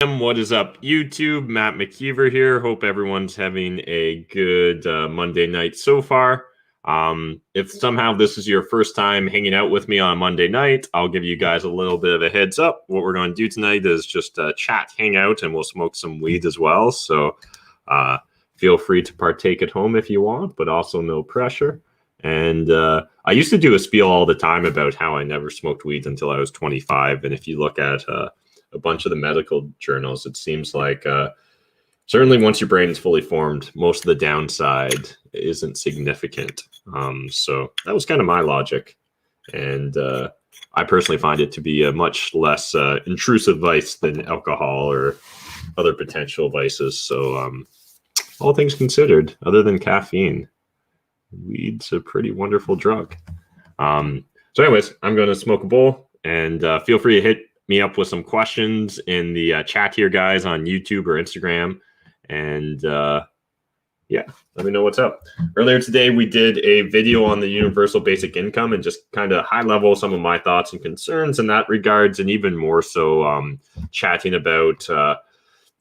What is up, YouTube? Matt McKeever here. Hope everyone's having a good Monday night so far. If somehow this is your first time hanging out with me on a Monday night, I'll give you guys a little bit of a heads up. What we're going to do tonight is just chat, hang out, and we'll smoke some weed as well. So feel free to partake at home if you want, but also no pressure. And I used to do a spiel all the time about how I never smoked weed until I was 25. And if you look at a bunch of the medical journals, it seems like certainly once your brain is fully formed, most of the downside isn't significant. So that was kind of my logic. And I personally find it to be a much less intrusive vice than alcohol or other potential vices. So all things considered, other than caffeine, weed's a pretty wonderful drug. So anyways, I'm going to smoke a bowl, and feel free to hit me up with some questions in the chat here, guys, on YouTube or Instagram. And yeah, let me know what's up. Earlier today, we did a video on the universal basic income and just kind of high level some of my thoughts and concerns in that regards, and even more so chatting about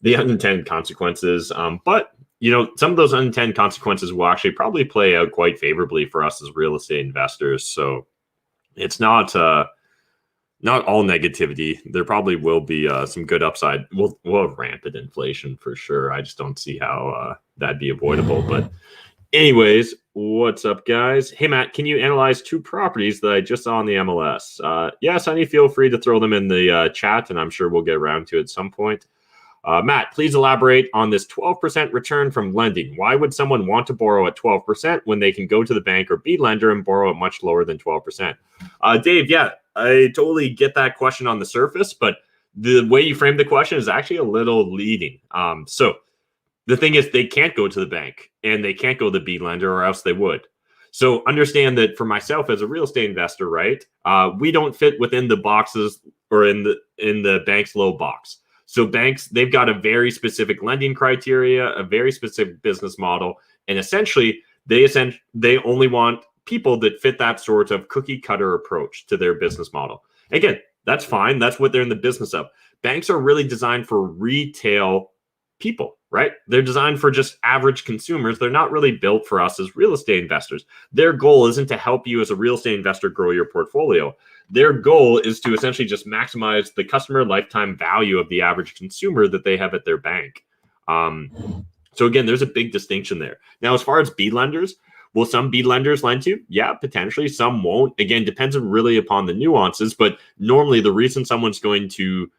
the unintended consequences. But you know, some of those unintended consequences will actually probably play out quite favorably for us as real estate investors. So it's not all negativity. There probably will be some good upside. We'll have rampant inflation for sure. I just don't see how that'd be avoidable. But anyways, what's up, guys? Hey, Matt, can you analyze two properties that I just saw on the MLS? Yes, honey, feel free to throw them in the chat, and I'm sure we'll get around to it at some point. Matt, please elaborate on this 12% return from lending. Why would someone want to borrow at 12% when they can go to the bank or be lender and borrow at much lower than 12%? Dave, yeah, I totally get that question on the surface, but the way you frame the question is actually a little leading. So the thing is, they can't go to the bank and they can't go to the B lender, or else they would. So understand that for myself as a real estate investor, right, we don't fit within the boxes or in the bank's low box. So banks, they've got a very specific lending criteria, a very specific business model, and essentially they only want people that fit that sort of cookie cutter approach to their business model. Again, that's fine. That's what they're in the business of. Banks are really designed for retail people, right? They're designed for just average consumers. They're not really built for us as real estate investors. Their goal isn't to help you as a real estate investor grow your portfolio. Their goal is to essentially just maximize the customer lifetime value of the average consumer that they have at their bank. So again, there's a big distinction there. Now, as far as B lenders, will some B lenders lend to? Yeah, potentially. Some won't. Again, depends really upon the nuances. But normally, the reason someone's going to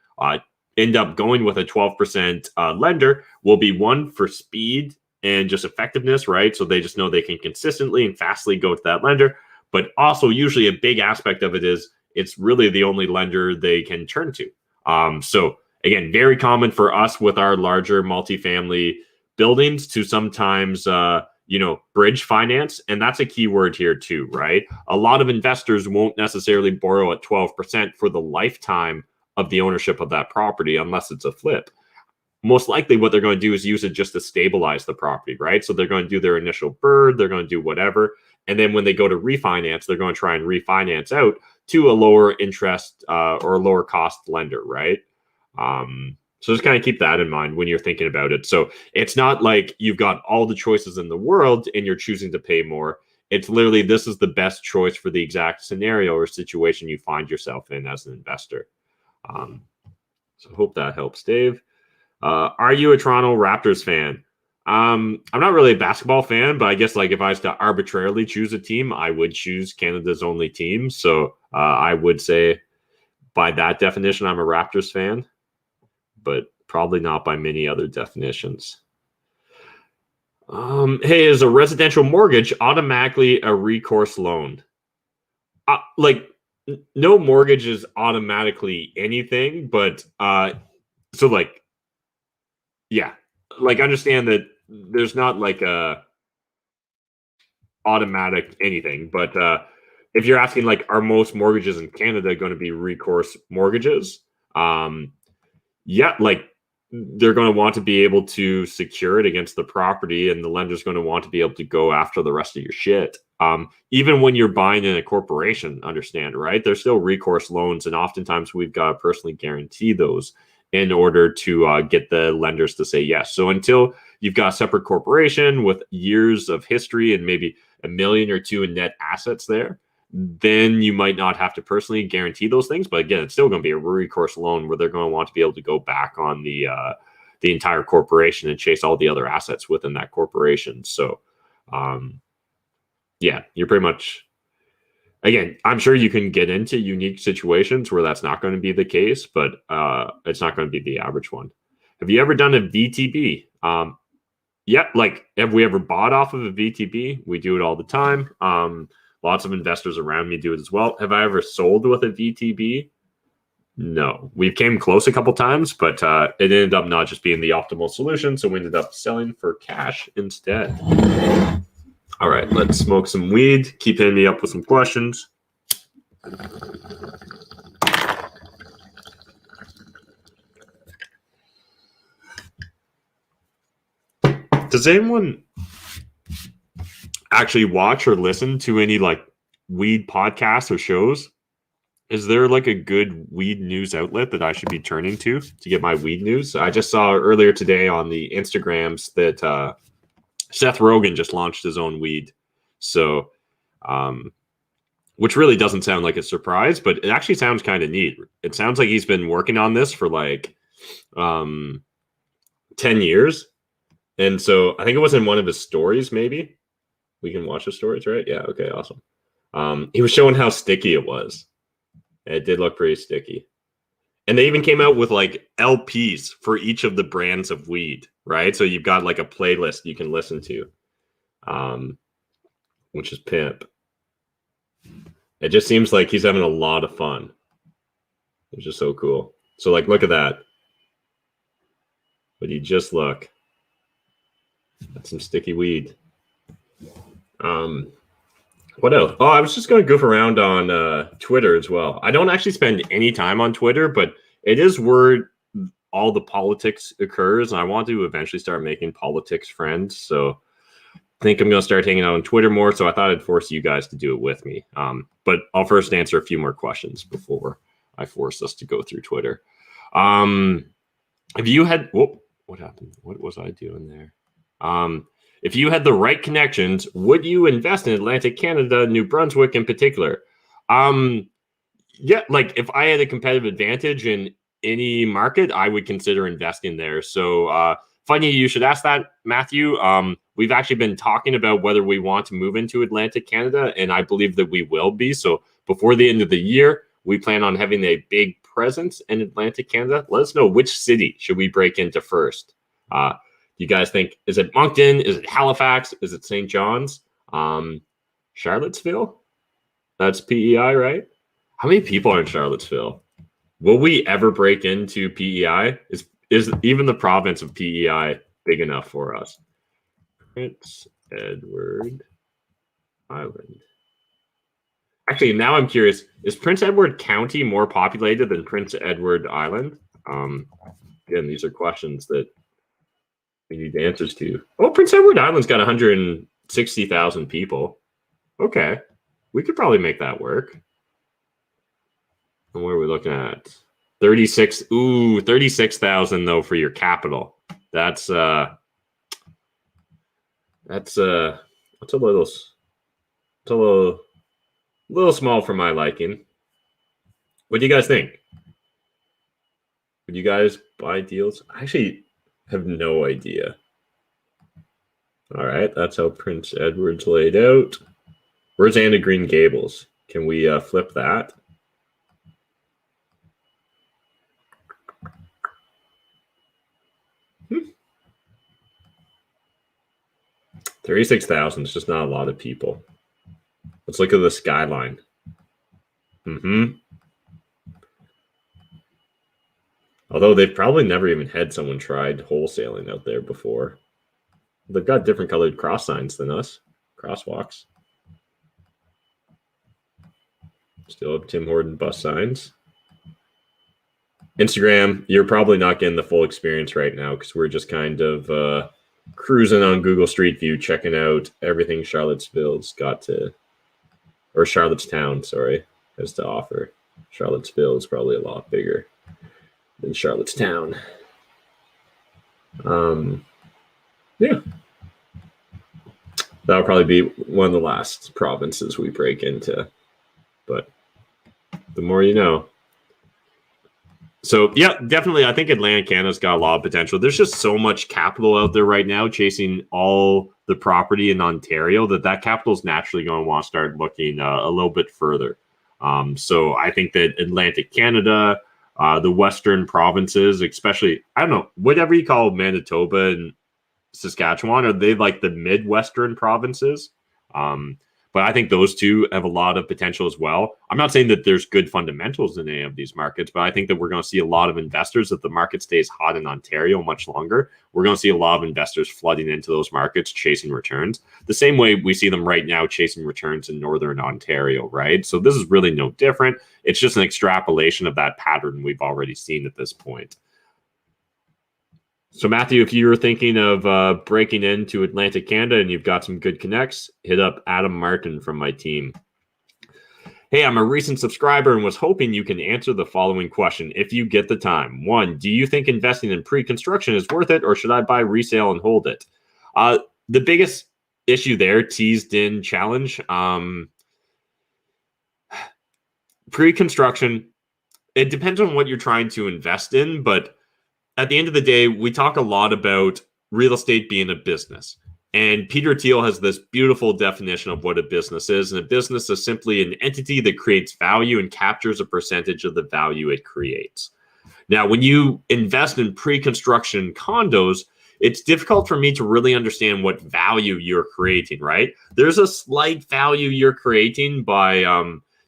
end up going with a 12% lender will be one, for speed and just effectiveness, right? So they just know they can consistently and fastly go to that lender. But also, usually a big aspect of it is it's really the only lender they can turn to. So again, very common for us with our larger multifamily buildings to sometimes bridge finance. And that's a key word here too, right? A lot of investors won't necessarily borrow at 12% for the lifetime of the ownership of that property unless it's a flip. Most likely what they're going to do is use it just to stabilize the property, right? So they're going to do their initial bird, they're going to do whatever. And then when they go to refinance, they're going to try and refinance out to a lower interest or a lower cost lender, right? So just kind of keep that in mind when you're thinking about it. So it's not like you've got all the choices in the world and you're choosing to pay more. It's literally, this is the best choice for the exact scenario or situation you find yourself in as an investor. So hope that helps, Dave. Are you a Toronto Raptors fan? I'm not really a basketball fan, but I guess like if I was to arbitrarily choose a team, I would choose Canada's only team. So I would say by that definition, I'm a Raptors fan, but probably not by many other definitions. Hey, is a residential mortgage automatically a recourse loan? No mortgage is automatically anything, but so like, yeah, like understand that there's not like a automatic anything, but if you're asking like, are most mortgages in Canada going to be recourse mortgages? Yeah, like they're going to want to be able to secure it against the property, and the lender's going to want to be able to go after the rest of your shit. Even when you're buying in a corporation, understand, right? There's still recourse loans, and oftentimes we've got to personally guarantee those. in order to get the lenders to say yes. So until you've got a separate corporation with years of history and maybe $1 million or $2 million in net assets there, then you might not have to personally guarantee those things. But again, it's still going to be a recourse loan where they're going to want to be able to go back on the entire corporation and chase all the other assets within that corporation. So, yeah, you're pretty much, again, I'm sure you can get into unique situations where that's not going to be the case, but it's not going to be the average one. Have you ever done a VTB? Yeah, like, have we ever bought off of a VTB? We do it all the time. Lots of investors around me do it as well. Have I ever sold with a VTB? No. We came close a couple times, but it ended up not just being the optimal solution, so we ended up selling for cash instead. All right, let's smoke some weed. Keep hitting me up with some questions. Does anyone actually watch or listen to any like weed podcasts or shows? Is there like a good weed news outlet that I should be turning to get my weed news? I just saw earlier today on the Instagrams that Seth Rogen just launched his own weed. So, which really doesn't sound like a surprise, but it actually sounds kind of neat. It sounds like he's been working on this for like 10 years. And so I think it was in one of his stories, maybe. We can watch the stories, right? Yeah, okay, awesome. He was showing how sticky it was. It did look pretty sticky. And they even came out with like LPs for each of the brands of weed, right? So you've got like a playlist you can listen to, which is pimp. It just seems like he's having a lot of fun, which is so cool. So like, look at that. But you just look. That's some sticky weed. What else? Oh, I was just going to goof around on Twitter as well. I don't actually spend any time on Twitter, but it is where all the politics occurs. And I want to eventually start making politics friends. So I think I'm going to start hanging out on Twitter more. So I thought I'd force you guys to do it with me. But I'll first answer a few more questions before I force us to go through Twitter. If you had, what happened? What was I doing there? If you had the right connections, would you invest in Atlantic Canada, New Brunswick in particular? Yeah, like if I had a competitive advantage in any market, I would consider investing there. So funny you should ask that, Matthew. We've actually been talking about whether we want to move into Atlantic Canada, and I believe that we will be. So before the end of the year, we plan on having a big presence in Atlantic Canada. Let us know which city should we break into first. You guys think, is it Moncton? Is it Halifax? Is it St. John's? Charlottesville? That's PEI, right? How many people are in Charlottesville? Will we ever break into PEI? Is even the province of PEI big enough for us? Prince Edward Island. Actually, now I'm curious, is Prince Edward County more populated than Prince Edward Island? Again, these are questions that we need answers to. Oh, Prince Edward Island's got 160,000 people. Okay. We could probably make that work. And what are we looking at? 36. Ooh, 36,000 though for your capital. That's a little small for my liking. What do you guys think? Would you guys buy deals? Actually, have no idea. All right, that's how Prince Edward's laid out. Where's Anne of Green Gables? Can we flip that? Hmm. 36,000 is just not a lot of people. Let's look at the skyline. Although they've probably never even had someone tried wholesaling out there before. They've got different colored cross signs than us. Crosswalks. Still have Tim Horton bus signs. Instagram, you're probably not getting the full experience right now because we're just kind of cruising on Google Street View, checking out everything Charlottesville's got to, or Charlottetown, sorry, has to offer. Charlottesville is probably a lot bigger. in Charlottetown. Yeah. That'll probably be one of the last provinces we break into. But the more you know. So, yeah, definitely. I think Atlantic Canada's got a lot of potential. There's just so much capital out there right now chasing all the property in Ontario that capital is naturally going to want to start looking a little bit further. So I think that Atlantic Canada, the Western provinces, especially, I don't know, whatever you call Manitoba and Saskatchewan, are they like the Midwestern provinces? But I think those two have a lot of potential as well. I'm not saying that there's good fundamentals in any of these markets, but I think that we're going to see a lot of investors. If the market stays hot in Ontario much longer, we're going to see a lot of investors flooding into those markets, chasing returns. The same way we see them right now chasing returns in Northern Ontario, right? So this is really no different. It's just an extrapolation of that pattern we've already seen at this point. So, Matthew, if you're thinking of breaking into Atlantic Canada and you've got some good connects, hit up Adam Martin from my team. Hey, I'm a recent subscriber and was hoping you can answer the following question if you get the time. 1, do you think investing in pre-construction is worth it, or should I buy resale and hold it? The biggest issue there, teased in challenge, pre-construction, it depends on what you're trying to invest in, but at the end of the day, we talk a lot about real estate being a business. And Peter Thiel has this beautiful definition of what a business is. And a business is simply an entity that creates value and captures a percentage of the value it creates. Now, when you invest in pre-construction condos, it's difficult for me to really understand what value you're creating, right? There's a slight value you're creating by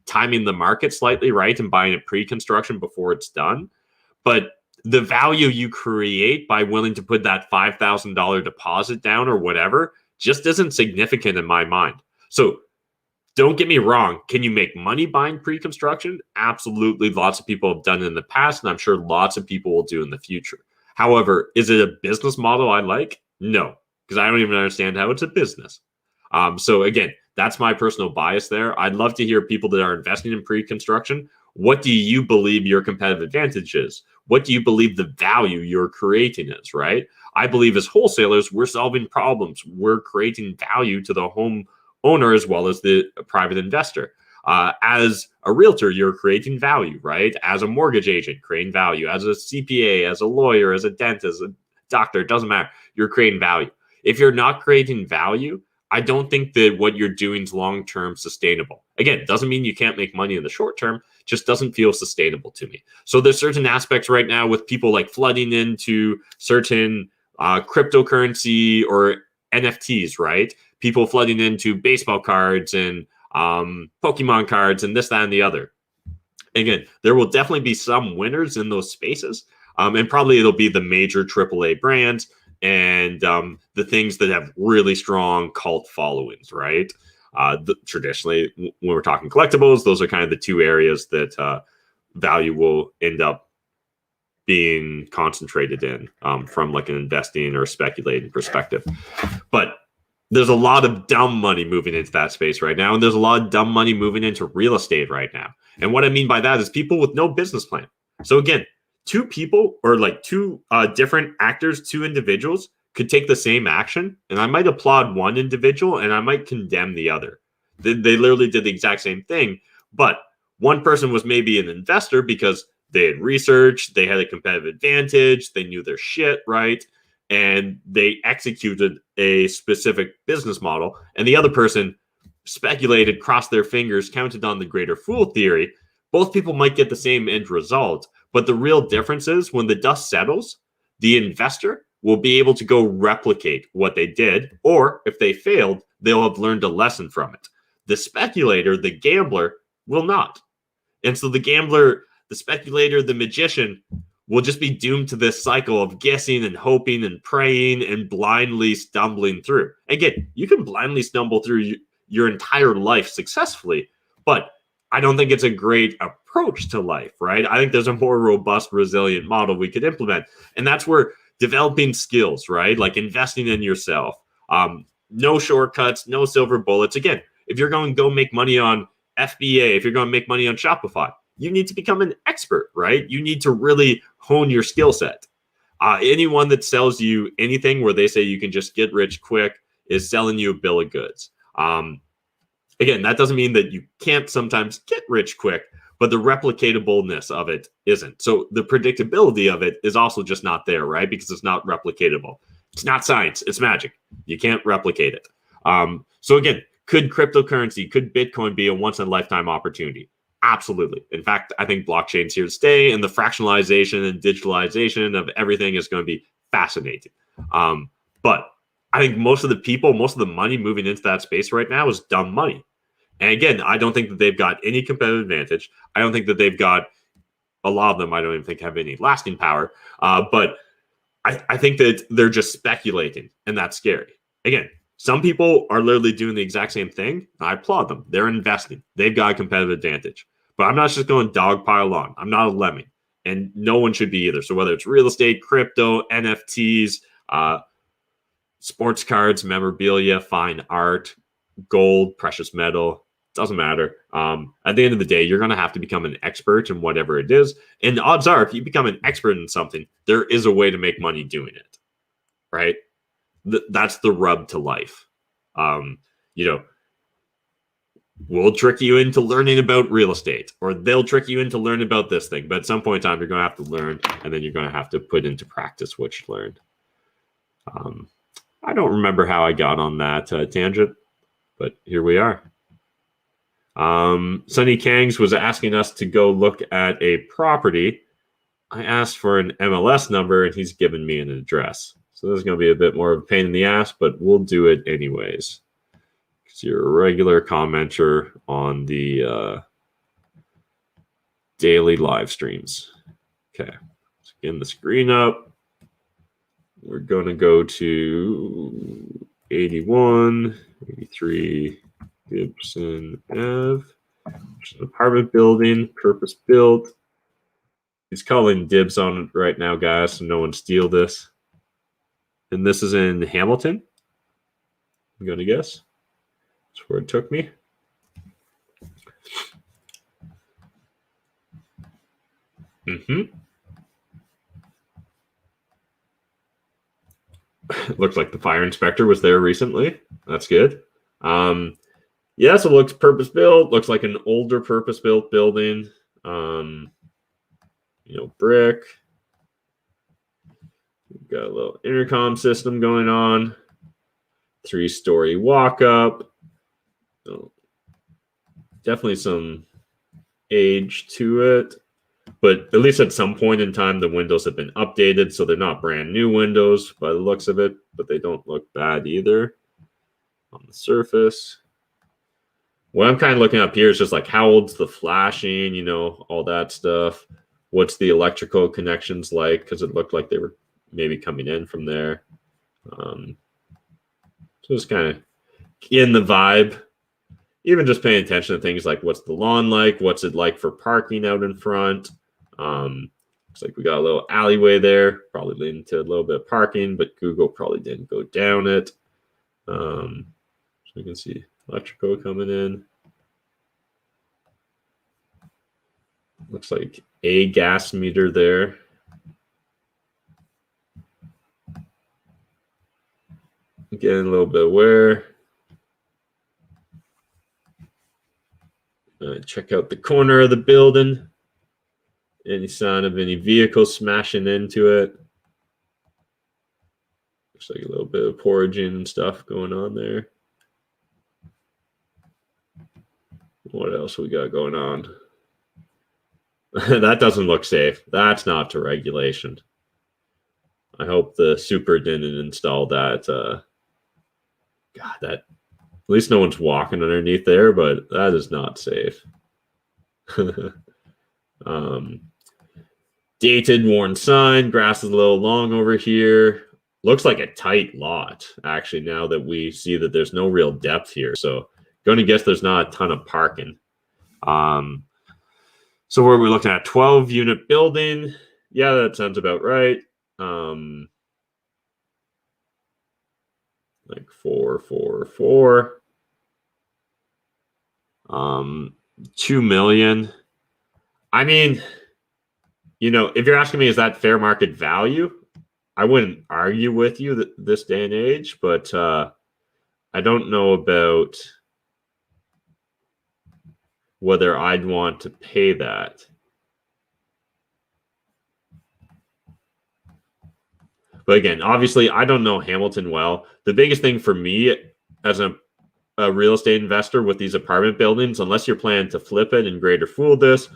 timing the market slightly, right? And buying it pre-construction before it's done. But the value you create by willing to put that $5,000 deposit down or whatever just isn't significant in my mind. So don't get me wrong. Can you make money buying pre-construction? Absolutely. Lots of people have done it in the past, and I'm sure lots of people will do in the future. However, is it a business model I like? No, because I don't even understand how it's a business. So again, that's my personal bias there. I'd love to hear people that are investing in pre-construction. What do you believe your competitive advantage is? What do you believe the value you're creating is, right? I believe as wholesalers, we're solving problems. We're creating value to the home owner as well as the private investor. As a realtor, you're creating value, right? As a mortgage agent, creating value. As a CPA, as a lawyer, as a dentist, a doctor, it doesn't matter. You're creating value. If you're not creating value, I don't think that what you're doing is long-term sustainable. Again, it doesn't mean you can't make money in the short term, just doesn't feel sustainable to me. So there's certain aspects right now with people like flooding into certain cryptocurrency or NFTs, right? People flooding into baseball cards and Pokemon cards and this, that, and the other. Again, there will definitely be some winners in those spaces. And probably it'll be the major AAA brands and the things that have really strong cult followings, right? Traditionally, when we're talking collectibles, those are kind of the two areas that value will end up being concentrated in from like an investing or speculating perspective. But there's a lot of dumb money moving into that space right now, and there's a lot of dumb money moving into real estate right now. And what I mean by that is people with no business plan. So again, two people or like two different actors, two individuals could take the same action, and I might applaud one individual and I might condemn the other. They literally did the exact same thing, but one person was maybe an investor because they had researched, they had a competitive advantage, they knew their shit, right? And they executed a specific business model, and the other person speculated, crossed their fingers, counted on the greater fool theory. Both people might get the same end result, but the real difference is when the dust settles, the investor will be able to go replicate what they did, or if they failed, they'll have learned a lesson from it. The speculator, the gambler, will not. And so the gambler, the speculator, the magician will just be doomed to this cycle of guessing and hoping and praying and blindly stumbling through. Again, you can blindly stumble through your entire life successfully, but I don't think it's a great approach to life, right? I think there's a more robust, resilient model we could implement. And that's where developing skills, right? Like investing in yourself. No shortcuts, no silver bullets. Again, if you're going to go make money on FBA, if you're going to make money on Shopify, you need to become an expert, right? You need to really hone your skill set. Anyone that sells you anything where they say you can just get rich quick is selling you a bill of goods. Again, that doesn't mean that you can't sometimes get rich quick, but the replicatableness of it isn't. So the predictability of it is also just not there, right? Because it's not replicatable. It's not science, it's magic. You can't replicate it. So again, could cryptocurrency, could Bitcoin be a once in a lifetime opportunity? Absolutely. In fact, I think blockchain's here to stay, and the fractionalization and digitalization of everything is going to be fascinating. But I think most of the people, most of the money moving into that space right now is dumb money. And again, I don't think that they've got any competitive advantage. I don't think that they've got, a lot of them I don't even think have any lasting power. But I think that they're just speculating, and that's scary. Again, some people are literally doing the exact same thing. I applaud them. They're investing. They've got a competitive advantage. But I'm not just going dogpile on. I'm not a lemming. And no one should be either. So whether it's real estate, crypto, NFTs, sports cards, memorabilia, fine art, gold, precious metal, doesn't matter. At the end of the day, you're going to have to become an expert in whatever it is. And the odds are, if you become an expert in something, there is a way to make money doing it, right? That's the rub to life. We'll trick you into learning about real estate, or they'll trick you into learning about this thing. But at some point in time, you're going to have to learn, and then you're going to have to put into practice what you learned. I don't remember how I got on that tangent, but here we are. Sonny Kangs was asking us to go look at a property. I asked for an MLS number, and he's given me an address. So this is going to be a bit more of a pain in the ass, but we'll do it anyways. Because you're a regular commenter on the daily live streams. Okay, let's get the screen up. We're going to go to 81, 83 Gibson Ave, which is an apartment building, purpose built. He's calling dibs on it right now, guys, so no one steal this. And this is in Hamilton. I'm going to guess. That's where it took me. Looks like the fire inspector was there recently. That's good. Yeah, so it looks purpose-built. Looks like an older purpose-built building. Brick. We've got a little intercom system going on. 3-story walk-up. So definitely some age to it. But at least at some point in time, the windows have been updated, so they're not brand new windows by the looks of it, but they don't look bad either on the surface. What I'm kind of looking up here is just like how old's the flashing, all that stuff. What's the electrical connections like? Because it looked like they were maybe coming in from there. So just kind of in the vibe. Even just paying attention to things like what's the lawn like? What's it like for parking out in front? Looks like we got a little alleyway there, probably leading to a little bit of parking, but Google probably didn't go down it. So you can see electrical coming in. Looks like a gas meter there. Getting a little bit of wear. Check out the corner of the building. Any sign of any vehicles smashing into it? Looks like a little bit of poraging and stuff going on there. What else we got going on? That doesn't look safe. That's not to regulation. I hope the super didn't install that. God, that. At least no one's walking underneath there, but that is not safe. Dated, worn sign. Grass is a little long over here. Looks like a tight lot, actually, now that we see that there's no real depth here. So going to guess there's not a ton of parking. So where are we looking at? 12-unit building. Yeah, that sounds about right. Like 444. 2 million. I mean, if you're asking me, is that fair market value? I wouldn't argue with you this day and age, but I don't know about whether I'd want to pay that. But again, obviously, I don't know Hamilton well. The biggest thing for me as a real estate investor with these apartment buildings, unless you're planning to flip it in Greater Fool this,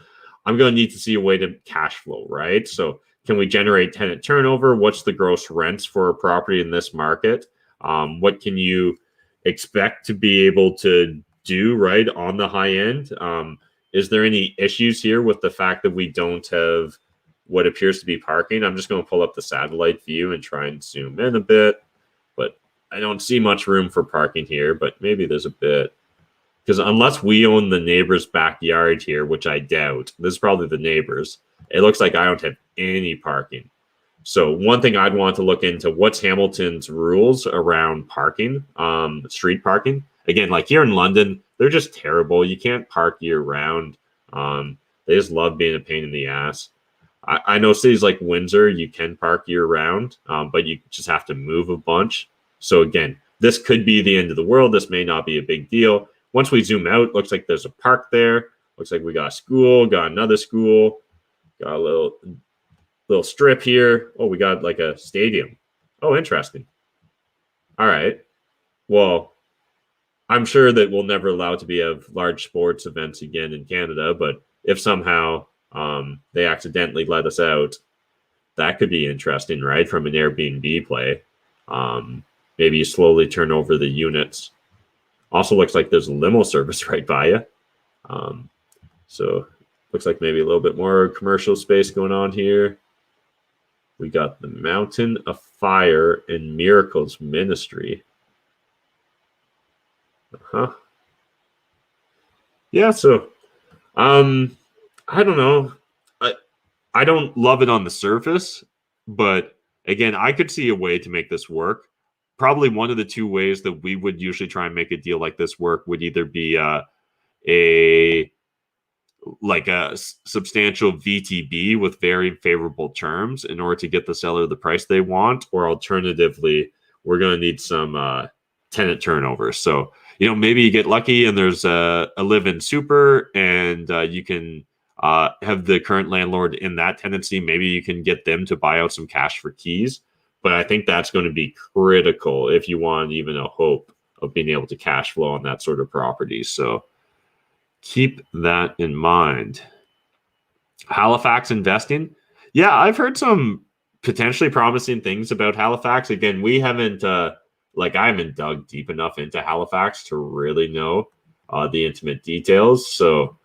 I'm going to need to see a way to cash flow, right? So can we generate tenant turnover? What's the gross rents for a property in this market? What can you expect to be able to do, right, on the high end? Is there any issues here with the fact that we don't have what appears to be parking? I'm just going to pull up the satellite view and try and zoom in a bit, but I don't see much room for parking here, but maybe there's a bit. Because unless we own the neighbor's backyard here, which I doubt, this is probably the neighbor's, it looks like I don't have any parking. So one thing I'd want to look into, what's Hamilton's rules around parking, street parking? Again, like here in London, they're just terrible. You can't park year round. They just love being a pain in the ass. I know cities like Windsor, you can park year round, but you just have to move a bunch. So again, this could be the end of the world. This may not be a big deal. Once we zoom out, looks like there's a park there. Looks like we got a school, got another school, got a little strip here. Oh, we got like a stadium. Oh, interesting. All right. Well, I'm sure that we'll never allow to be of large sports events again in Canada, but if somehow they accidentally let us out, that could be interesting, right? From an Airbnb play. Maybe you slowly turn over the units. Also looks like there's a limo service right by you. So looks like maybe a little bit more commercial space going on here. We got the Mountain of Fire and Miracles Ministry. Yeah, so I don't know. I don't love it on the surface, but again, I could see a way to make this work. Probably one of the two ways that we would usually try and make a deal like this work would either be a substantial VTB with very favorable terms in order to get the seller the price they want, or alternatively, we're going to need some tenant turnover. So, maybe you get lucky and there's a live-in super and you can have the current landlord in that tenancy. Maybe you can get them to buy out some cash for keys. But I think that's going to be critical if you want even a hope of being able to cash flow on that sort of property. So keep that in mind. Halifax investing. Yeah, I've heard some potentially promising things about Halifax. Again, we haven't, I haven't dug deep enough into Halifax to really know the intimate details. So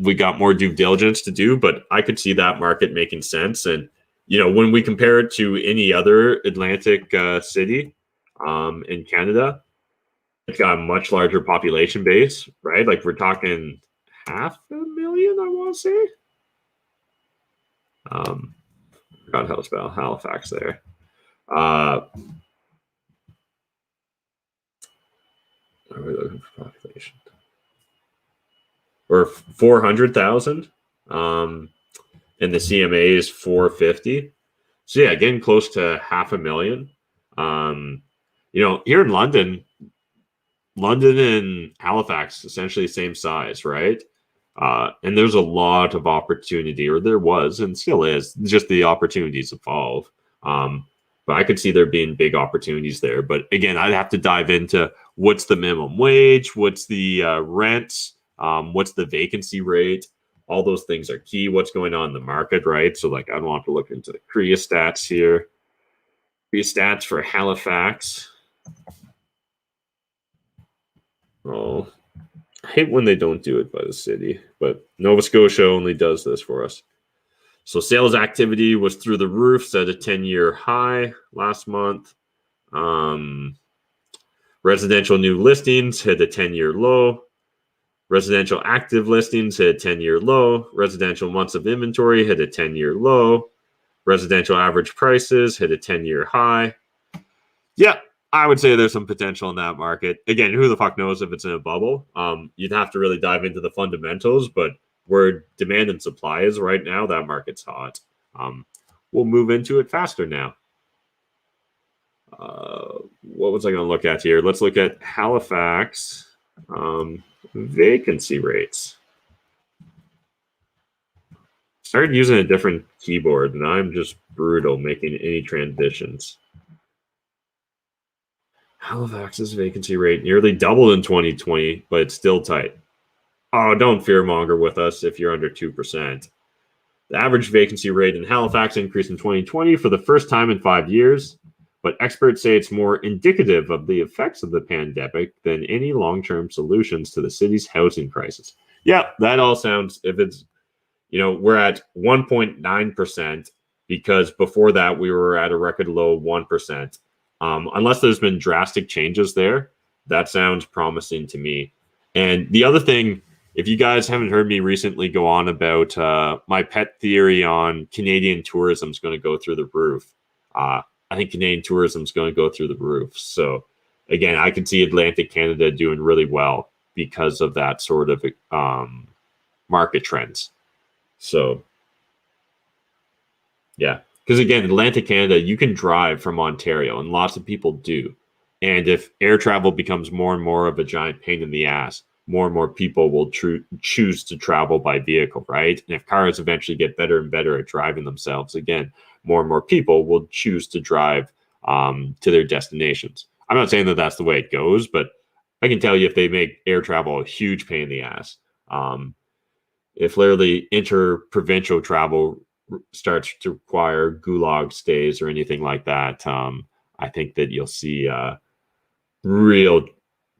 we got more due diligence to do, but I could see that market making sense. And when we compare it to any other Atlantic city in Canada, it's got a much larger population base, right? Like we're talking 500,000, I want to say. Forgot how to spell Halifax there. Are we looking for population? Or 400,000. And the CMA is 450. So yeah, getting close to 500,000. Here in London and Halifax, essentially the same size, right? And there's a lot of opportunity, or there was and still is, just the opportunities evolve. But I could see there being big opportunities there. But again, I'd have to dive into what's the minimum wage, what's the rents, what's the vacancy rate. All those things are key. What's going on in the market, right? So I'd want to look into the CREA stats here. CREA stats for Halifax. Oh, I hate when they don't do it by the city, but Nova Scotia only does this for us. So sales activity was through the roof, set a 10-year high last month. Residential new listings hit a 10-year low. Residential active listings hit a 10-year low. Residential months of inventory hit a 10-year low. Residential average prices hit a 10-year high. Yeah, I would say there's some potential in that market. Again, who the fuck knows if it's in a bubble? You'd have to really dive into the fundamentals, but where demand and supply is right now, that market's hot. We'll move into it faster now. What was I going to look at here? Let's look at Halifax vacancy rates. Started using a different keyboard, and I'm just brutal making any transitions. Halifax's vacancy rate nearly doubled in 2020, but it's still tight. Oh, don't fearmonger with us if you're under 2%. The average vacancy rate in Halifax increased in 2020 for the first time in 5 years, but experts say it's more indicative of the effects of the pandemic than any long-term solutions to the city's housing crisis. Yeah, that all sounds, if it's, we're at 1.9% because before that we were at a record low 1%. Unless there's been drastic changes there, that sounds promising to me. And the other thing, if you guys haven't heard me recently go on about my pet theory on Canadian tourism is going to go through the roof. I think Canadian tourism is going to go through the roof. So again, I can see Atlantic Canada doing really well because of that sort of market trends. So yeah, because again, Atlantic Canada, you can drive from Ontario, and lots of people do. And if air travel becomes more and more of a giant pain in the ass, more and more people will choose to travel by vehicle, right? And if cars eventually get better and better at driving themselves, again, more and more people will choose to drive to their destinations. I'm not saying that that's the way it goes, but I can tell you if they make air travel a huge pain in the ass, if literally inter-provincial travel starts to require gulag stays or anything like that, I think that you'll see real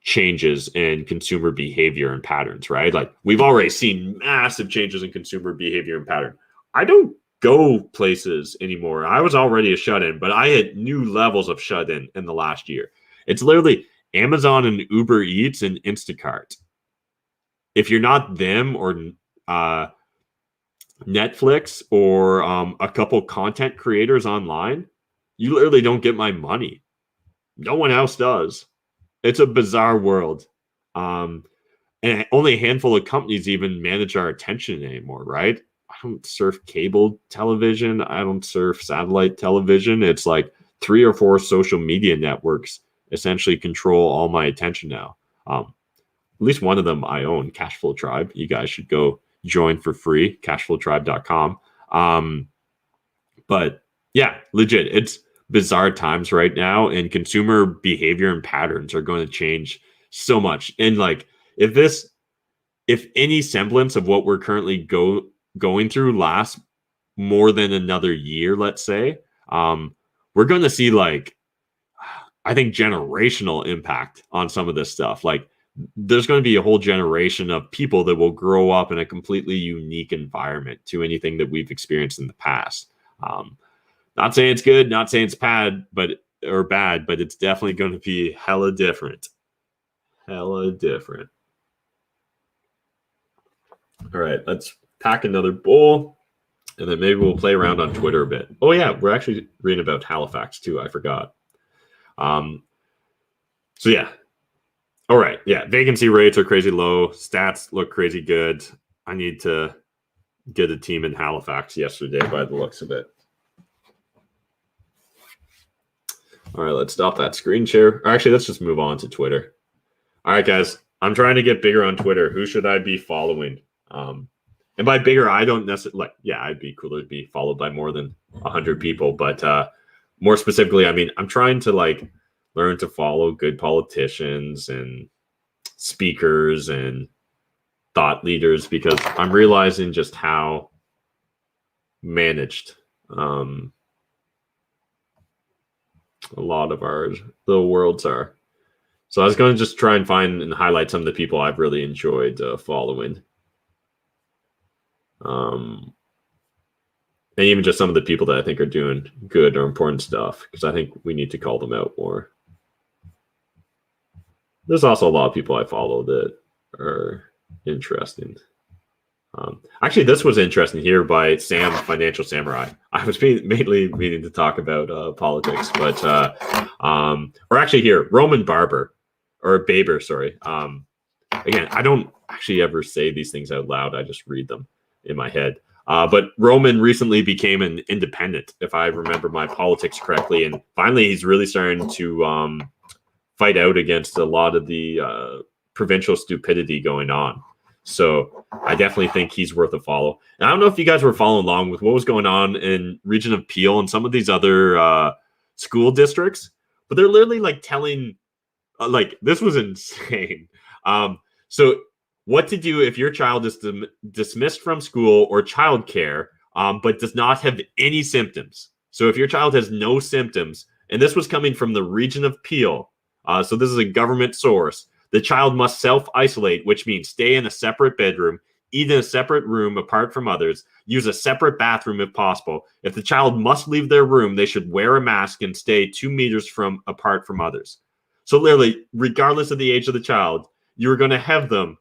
changes in consumer behavior and patterns, right? Like we've already seen massive changes in consumer behavior and pattern. I don't go places anymore. I was already a shut-in, but I had new levels of shut-in in the last year. It's literally Amazon and Uber Eats and Instacart. If you're not them or Netflix or a couple content creators online, you literally don't get my money. No one else does. It's a bizarre world. And only a handful of companies even manage our attention anymore, right? I don't surf cable television. I don't surf satellite television. It's like 3 or 4 social media networks essentially control all my attention now. At least one of them I own, Cashflow Tribe. You guys should go join for free, cashflowtribe.com. But yeah, legit, it's bizarre times right now, and consumer behavior and patterns are going to change so much. And like, if any semblance of what we're currently going through lasts more than another year, let's say, we're going to see, like, I think, generational impact on some of this stuff. Like, there's going to be a whole generation of people that will grow up in a completely unique environment to anything that we've experienced in the past. Not saying it's good, not saying it's bad, but it's definitely going to be hella different. Hella different. All right, let's pack another bowl, and then maybe we'll play around on Twitter a bit. Oh yeah, we're actually reading about Halifax too. I forgot. So yeah. All right, yeah, vacancy rates are crazy low. Stats look crazy good. I need to get a team in Halifax yesterday by the looks of it. All right, let's stop that screen share. Or actually, let's just move on to Twitter. All right, guys, I'm trying to get bigger on Twitter. Who should I be following? And by bigger, I don't necessarily I'd be cooler to be followed by more than 100 people. But more specifically, I mean, I'm trying to learn to follow good politicians and speakers and thought leaders, because I'm realizing just how managed a lot of the worlds are. So I was going to just try and find and highlight some of the people I've really enjoyed following. And even just some of the people that I think are doing good or important stuff, because I think we need to call them out more. There's also a lot of people I follow that are interesting. Actually, this was interesting here by Sam, Financial Samurai. I was mainly meaning to talk about politics, but or actually here, Roman Barber, or Baber, sorry. again, I don't actually ever say these things out loud. I just read them in my head. But Roman recently became an independent, if I remember my politics correctly. And finally, he's really starting to fight out against a lot of the provincial stupidity going on. So I definitely think he's worth a follow. And I don't know if you guys were following along with what was going on in region of Peel and some of these other school districts, but they're literally like telling, like, this was insane. So what to do if your child is dismissed from school or childcare, but does not have any symptoms. So if your child has no symptoms, and this was coming from the region of Peel, so this is a government source, the child must self-isolate, which means stay in a separate bedroom, eat in a separate room apart from others, use a separate bathroom if possible. If the child must leave their room, they should wear a mask and stay 2 meters apart from others. So literally, regardless of the age of the child, you're going to have them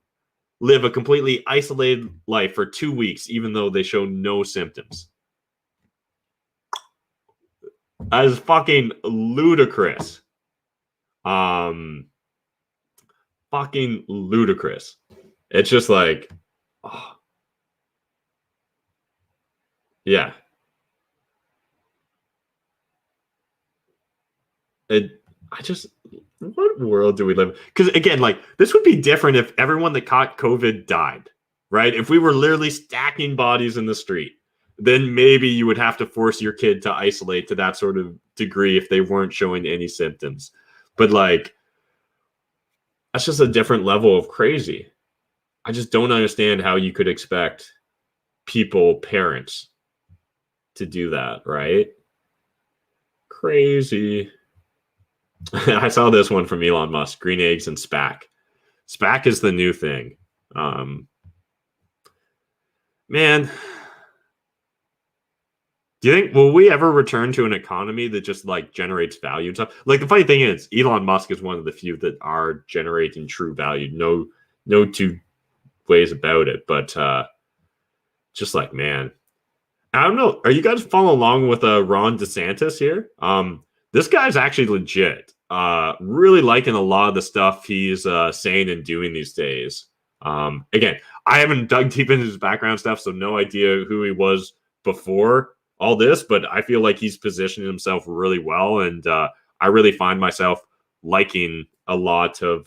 live a completely isolated life for 2 weeks, even though they show no symptoms. That is fucking ludicrous. Fucking ludicrous. It's just like, oh. Yeah. What world do we live in? Because again, like, this would be different if everyone that caught COVID died, right? If we were literally stacking bodies in the street, then maybe you would have to force your kid to isolate to that sort of degree if they weren't showing any symptoms. But like, that's just a different level of crazy. I just don't understand how you could expect parents, to do that, right? Crazy. I saw this one from Elon Musk, green eggs and SPAC. SPAC is the new thing. Man, do you think, will we ever return to an economy that just like generates value and stuff? Like, the funny thing is, Elon Musk is one of the few that are generating true value. No two ways about it. But just like, man, I don't know. Are you guys following along with Ron DeSantis here? This guy's actually legit. Really liking a lot of the stuff he's saying and doing these days. Again, I haven't dug deep into his background stuff, so no idea who he was before all this, but I feel like he's positioned himself really well, and I really find myself liking a lot of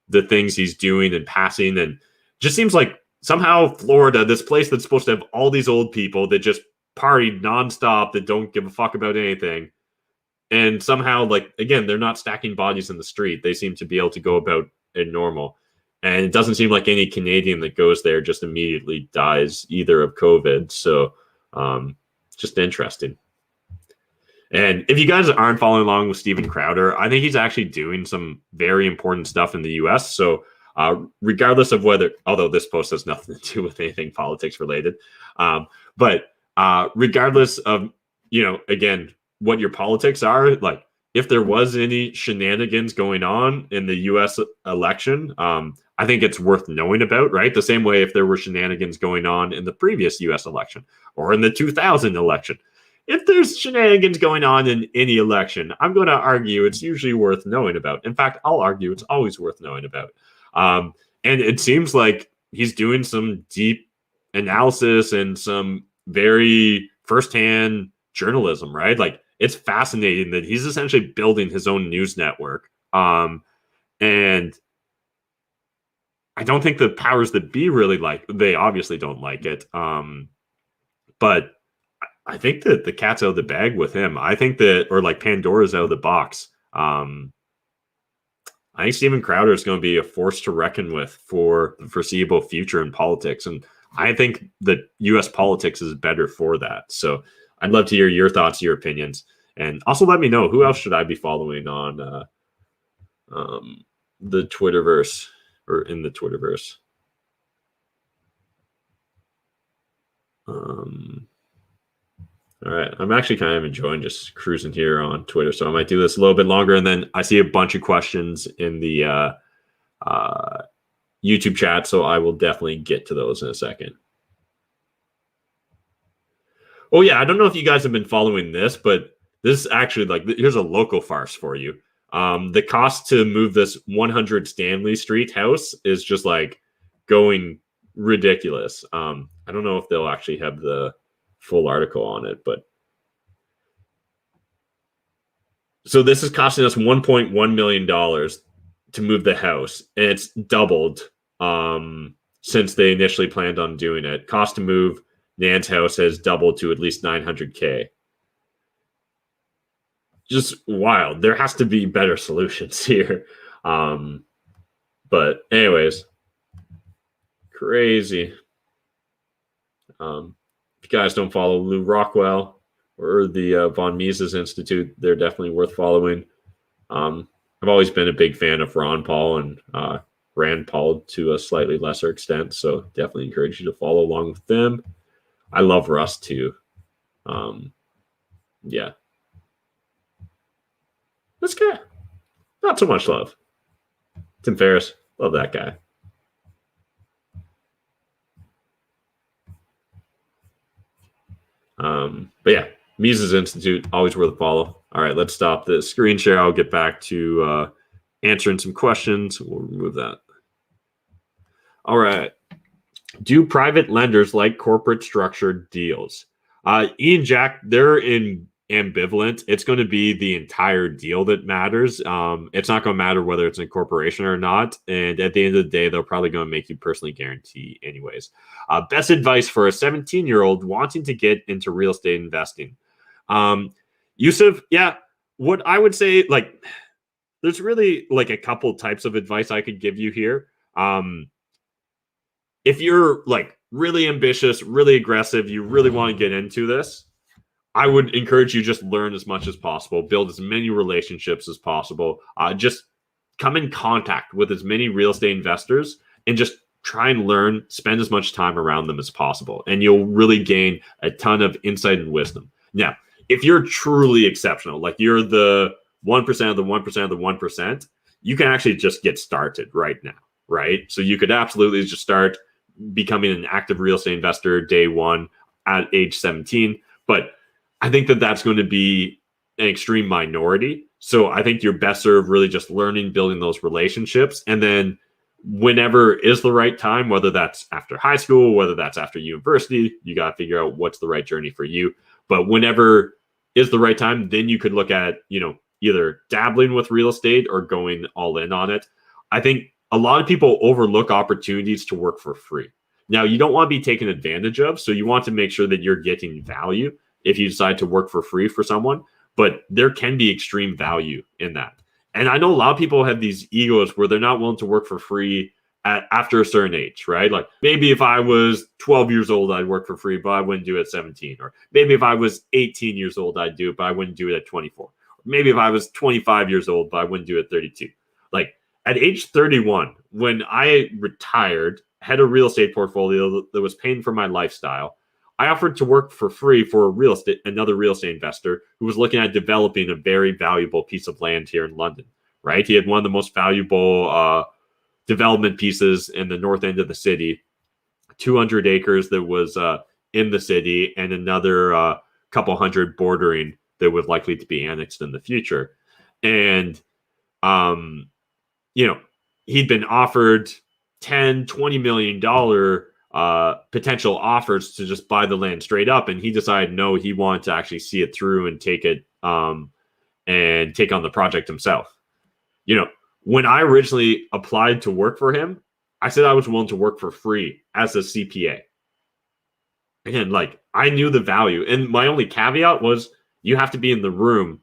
the things he's doing and passing, and just seems like somehow Florida, this place that's supposed to have all these old people that just party nonstop, that don't give a fuck about anything, and somehow, like, again, they're not stacking bodies in the street. They seem to be able to go about it normal. And it doesn't seem like any Canadian that goes there just immediately dies either of COVID. So just interesting. And if you guys aren't following along with Steven Crowder, I think he's actually doing some very important stuff in the US. So regardless of whether, although this post has nothing to do with anything politics related, but regardless of, again, what your politics are, like, if there was any shenanigans going on in the US election, I think it's worth knowing about, right? The same way if there were shenanigans going on in the previous US election or in the 2000 election. If there's shenanigans going on in any election, I'm going to argue it's usually worth knowing about. In fact, I'll argue it's always worth knowing about. And it seems like he's doing some deep analysis and some very firsthand journalism, right? Like, it's fascinating that he's essentially building his own news network. And I don't think the powers that be really they obviously don't like it. But I think that the cat's out of the bag with him. I think that, or like Pandora's out of the box. I think Steven Crowder is going to be a force to reckon with for the foreseeable future in politics. And I think that U.S. politics is better for that. So I'd love to hear your thoughts, your opinions. And also let me know, who else should I be following on the Twitterverse, or in the Twitterverse? All right. I'm actually kind of enjoying just cruising here on Twitter, so I might do this a little bit longer. And then I see a bunch of questions in the YouTube chat, so I will definitely get to those in a second. Oh, yeah. I don't know if you guys have been following this, but this is actually, like, here's a local farce for you. The cost to move this 100 Stanley Street house is just like going ridiculous. I don't know if they'll actually have the full article on it, but so this is costing us $1.1 million to move the house, and it's doubled since they initially planned on doing it. Cost to move Nan's house has doubled to at least $900K. Just wild. There has to be better solutions here. But anyways, crazy. If you guys don't follow Lou Rockwell or the Von Mises Institute, they're definitely worth following. I've always been a big fan of Ron Paul and Rand Paul to a slightly lesser extent, so definitely encourage you to follow along with them. I love Russ too. Yeah. This guy, not so much love. Tim Ferriss, love that guy. But yeah, Mises Institute, always worth a follow. All right, let's stop the screen share. I'll get back to answering some questions. We'll remove that. All right. Do private lenders like corporate structured deals? Ian, Jack, they're in ambivalent. It's going to be the entire deal that matters. It's not going to matter whether it's a corporation or not. And at the end of the day, they're probably going to make you personally guarantee anyways. Best advice for a 17-year-old wanting to get into real estate investing. Yusuf, yeah, what I would say, like, there's really like a couple types of advice I could give you here. If you're like really ambitious, really aggressive, you really want to get into this, I would encourage you just learn as much as possible, build as many relationships as possible, just come in contact with as many real estate investors and just try and learn, spend as much time around them as possible. And you'll really gain a ton of insight and wisdom. Now, if you're truly exceptional, like you're the 1% of the 1% of the 1%, you can actually just get started right now, right? So you could absolutely just start becoming an active real estate investor day one at age 17. But I think that that's going to be an extreme minority. So I think you're best served really just learning, building those relationships. And then whenever is the right time, whether that's after high school, whether that's after university, you got to figure out what's the right journey for you. But whenever is the right time, then you could look at, either dabbling with real estate or going all in on it. I think a lot of people overlook opportunities to work for free. Now, you don't want to be taken advantage of, so you want to make sure that you're getting value if you decide to work for free for someone, but there can be extreme value in that. And I know a lot of people have these egos where they're not willing to work for free after a certain age, right? Like maybe if I was 12 years old, I'd work for free, but I wouldn't do it at 17. Or maybe if I was 18 years old, I'd do it, but I wouldn't do it at 24. Or maybe if I was 25 years old, but I wouldn't do it at 32. Like at age 31, when I retired, had a real estate portfolio that was paying for my lifestyle, I offered to work for free for another real estate investor who was looking at developing a very valuable piece of land here in London, right? He had one of the most valuable development pieces in the north end of the city, 200 acres that was in the city, and another couple hundred bordering that would likely to be annexed in the future. And, he'd been offered $10-20 million potential offers to just buy the land straight up. And he decided, no, he wanted to actually see it through and take it and take on the project himself. When I originally applied to work for him, I said I was willing to work for free as a CPA. Again, like I knew the value. And my only caveat was you have to be in the room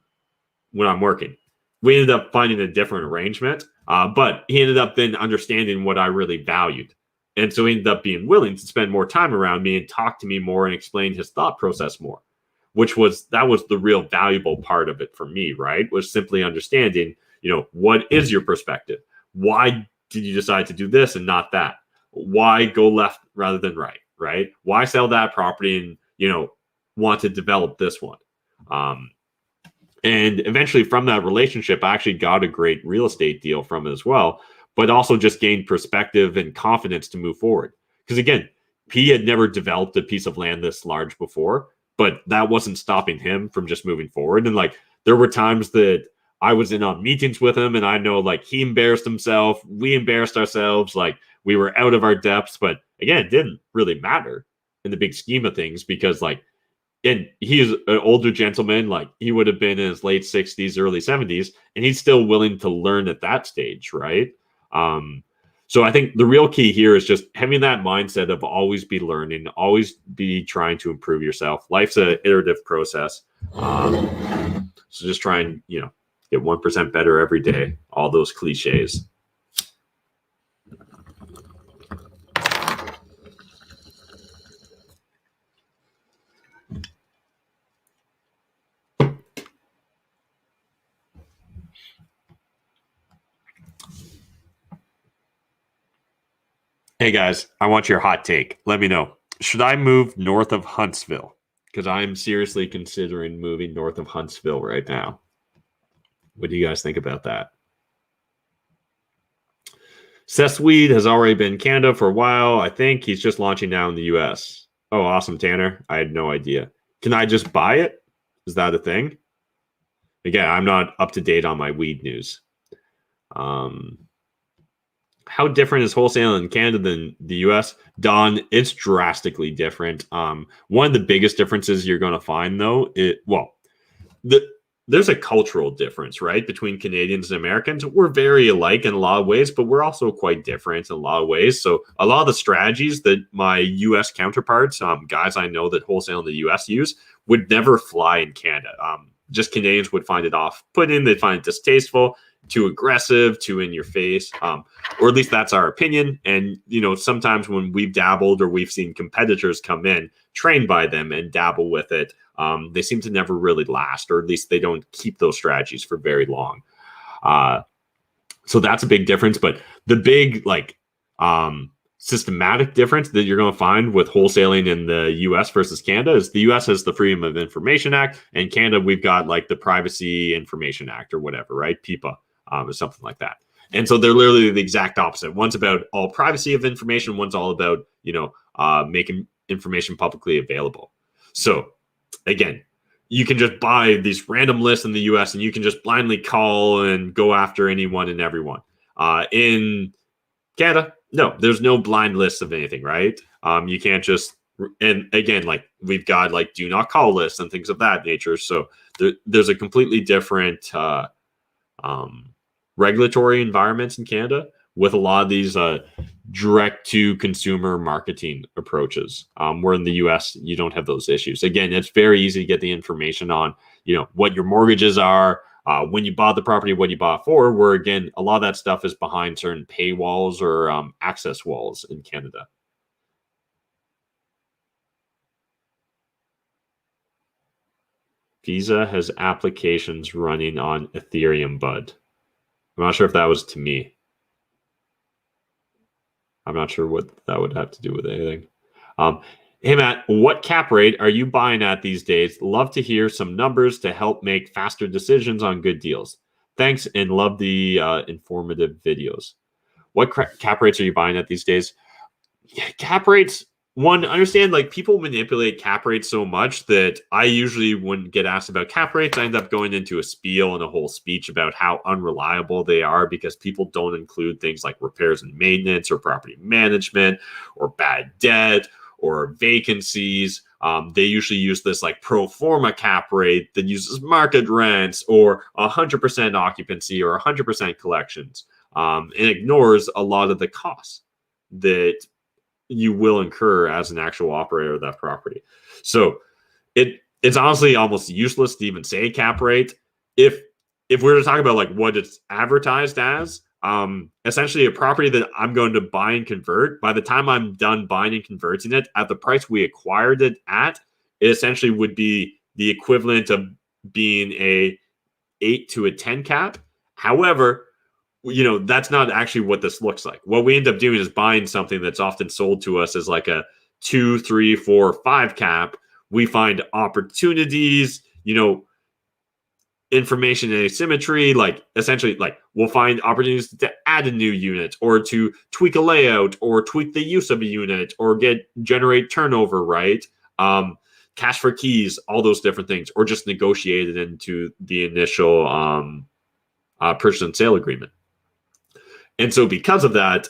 when I'm working. We ended up finding a different arrangement, but he ended up then understanding what I really valued. And so he ended up being willing to spend more time around me and talk to me more and explain his thought process more, that was the real valuable part of it for me, right? Was simply understanding, what is your perspective? Why did you decide to do this and not that? Why go left rather than right, right? Why sell that property and, want to develop this one? And eventually from that relationship, I actually got a great real estate deal from it as well, but also just gained perspective and confidence to move forward. Because again, he had never developed a piece of land this large before, but that wasn't stopping him from just moving forward. And like, there were times that I was in on meetings with him, and I know like he embarrassed himself, we embarrassed ourselves, like we were out of our depths. But again, it didn't really matter in the big scheme of things, because like, and he is an older gentleman, like he would have been in his late 60s, early 70s, and he's still willing to learn at that stage, right? So I think the real key here is just having that mindset of always be learning, always be trying to improve yourself. Life's an iterative process. So just try and, get 1% better every day. All those cliches. Hey guys, I want your hot take. Let me know. Should I move north of Huntsville? Because I'm seriously considering moving north of Huntsville right now. What do you guys think about that? Seth Swede has already been in Canada for a while. I think he's just launching now in the US. Oh, awesome, Tanner. I had no idea. Can I just buy it? Is that a thing? Again, I'm not up to date on my weed news. How different is wholesaling in Canada than the US? Don, it's drastically different. One of the biggest differences you're going to find, though, there's a cultural difference, right, between Canadians and Americans. We're very alike in a lot of ways, but we're also quite different in a lot of ways. So a lot of the strategies that my US counterparts, guys I know that wholesale in the US use, would never fly in Canada. Just Canadians would find it off-putting. They'd find it distasteful, too aggressive, too in your face, or at least that's our opinion. And, sometimes when we've dabbled or we've seen competitors come in, trained by them and dabble with it, they seem to never really last, or at least they don't keep those strategies for very long. So that's a big difference. But the big, systematic difference that you're going to find with wholesaling in the US versus Canada is the US has the Freedom of Information Act, and Canada, we've got like the Privacy Information Act or whatever, right? PIPA, or something like that. And so they're literally the exact opposite. One's about all privacy of information. One's all about, making information publicly available. So again, you can just buy these random lists in the US and you can just blindly call and go after anyone and everyone. In Canada, no, there's no blind list of anything, right? You can't just, and again, like we've got like do not call lists and things of that nature. So there's a completely different regulatory environments in Canada with a lot of these direct to consumer marketing approaches. Where in the US, you don't have those issues. Again, it's very easy to get the information on, what your mortgages are, when you bought the property, what you bought for, where again, a lot of that stuff is behind certain paywalls or access walls in Canada. Visa has applications running on Ethereum, bud. I'm not sure if that was to me. I'm not sure what that would have to do with anything. Hey, Matt, what cap rate are you buying at these days? Love to hear some numbers to help make faster decisions on good deals. Thanks, and love the informative videos. What cap rates are you buying at these days? Yeah, cap rates, one, understand like people manipulate cap rates so much that I usually, when get asked about cap rates, I end up going into a spiel and a whole speech about how unreliable they are because people don't include things like repairs and maintenance or property management or bad debt or vacancies. They usually use this like pro forma cap rate that uses market rents or 100% occupancy or 100% collections, and ignores a lot of the costs that you will incur as an actual operator of that property. So it's honestly almost useless to even say cap rate. If we're to talk about like what it's advertised as, essentially a property that I'm going to buy and convert, by the time I'm done buying and converting it at the price we acquired it at, it essentially would be the equivalent of being a 8 to a 10 cap. However, that's not actually what this looks like. What we end up doing is buying something that's often sold to us as like a 2, 3, 4, 5 cap. We find opportunities, information asymmetry, like essentially like we'll find opportunities to add a new unit or to tweak a layout or tweak the use of a unit or generate turnover, right? Cash for keys, all those different things, or just negotiate it into the initial purchase and sale agreement. And so because of that,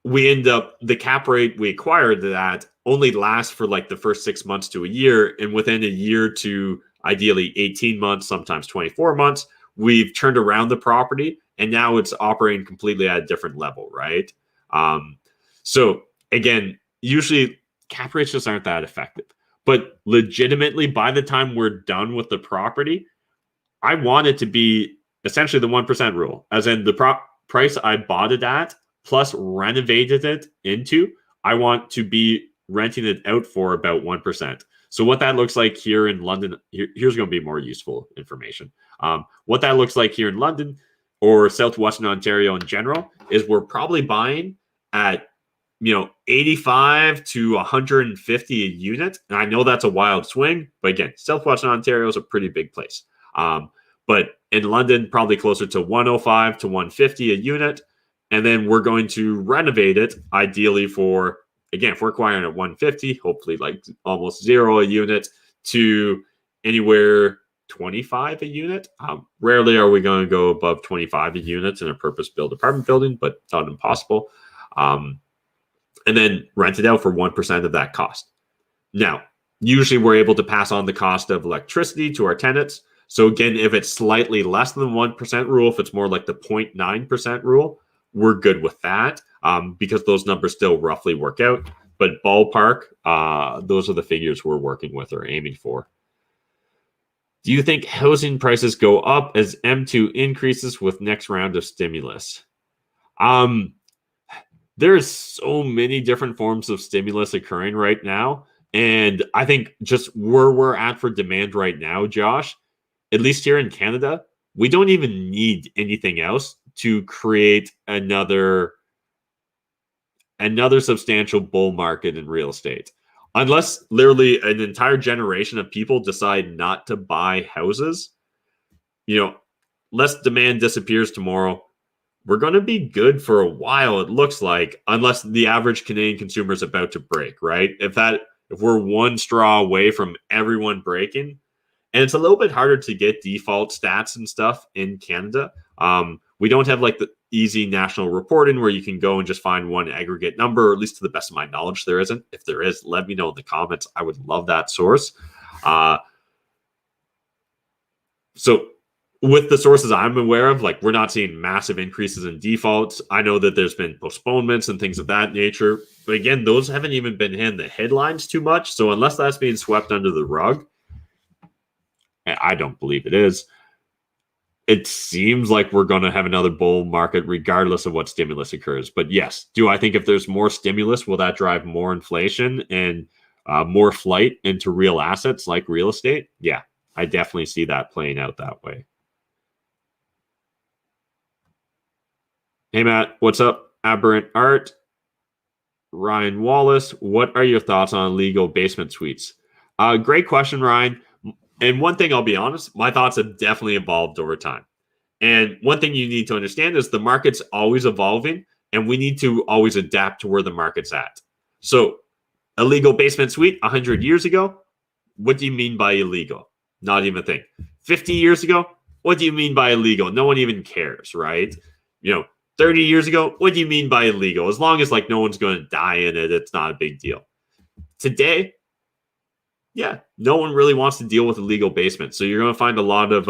we end up, the cap rate we acquired that only lasts for like the first 6 months to a year. And within a year to ideally 18 months, sometimes 24 months, we've turned around the property and now it's operating completely at a different level, right? So again, usually cap rates just aren't that effective. But legitimately, by the time we're done with the property, I want it to be essentially the 1% rule, as in the price I bought it at plus renovated it into, I want to be renting it out for about 1%. So what that looks like here in London, here's going to be more useful information. What that looks like here in London or Southwestern Ontario in general is we're probably buying at 85 to 150 a unit. And I know that's a wild swing, but again, Southwestern Ontario is a pretty big place. But in London, probably closer to 105 to 150 a unit. And then we're going to renovate it ideally for, again, if we're acquiring at 150, hopefully like almost zero a unit to anywhere 25 a unit. Rarely are we going to go above 25 a unit in a purpose-built apartment building, but it's not impossible. And then rent it out for 1% of that cost. Now, usually we're able to pass on the cost of electricity to our tenants. So again, if it's slightly less than the 1% rule, if it's more like the 0.9% rule, we're good with that because those numbers still roughly work out. But ballpark, those are the figures we're working with or aiming for. Do you think housing prices go up as M2 increases with next round of stimulus? There's so many different forms of stimulus occurring right now. And I think just where we're at for demand right now, Josh, at least here in Canada, we don't even need anything else to create another substantial bull market in real estate. Unless literally an entire generation of people decide not to buy houses, less demand disappears tomorrow. We're going to be good for a while, it looks like, unless the average Canadian consumer is about to break, right? If we're one straw away from everyone breaking, and it's a little bit harder to get default stats and stuff in Canada. We don't have like the easy national reporting where you can go and just find one aggregate number, or at least to the best of my knowledge, there isn't. If there is, let me know in the comments. I would love that source. So with the sources I'm aware of, like we're not seeing massive increases in defaults. I know that there's been postponements and things of that nature. But again, those haven't even been in the headlines too much. So unless that's being swept under the rug, I don't believe it is. It seems like we're going to have another bull market regardless of what stimulus occurs. But yes, do I think if there's more stimulus, will that drive more inflation and more flight into real assets like real estate? Yeah, I definitely see that playing out that way. Hey, Matt, what's up? Aberrant Art. Ryan Wallace, what are your thoughts on illegal basement suites? Great question, Ryan. And one thing, I'll be honest, my thoughts have definitely evolved over time. And one thing you need to understand is the market's always evolving, and we need to always adapt to where the market's at. So illegal basement suite 100 years ago, what do you mean by illegal? Not even a thing. 50 years ago, what do you mean by illegal? No one even cares, right? 30 years ago, what do you mean by illegal? As long as like no one's going to die in it, it's not a big deal. Today, yeah, no one really wants to deal with illegal basement. So you're going to find a lot of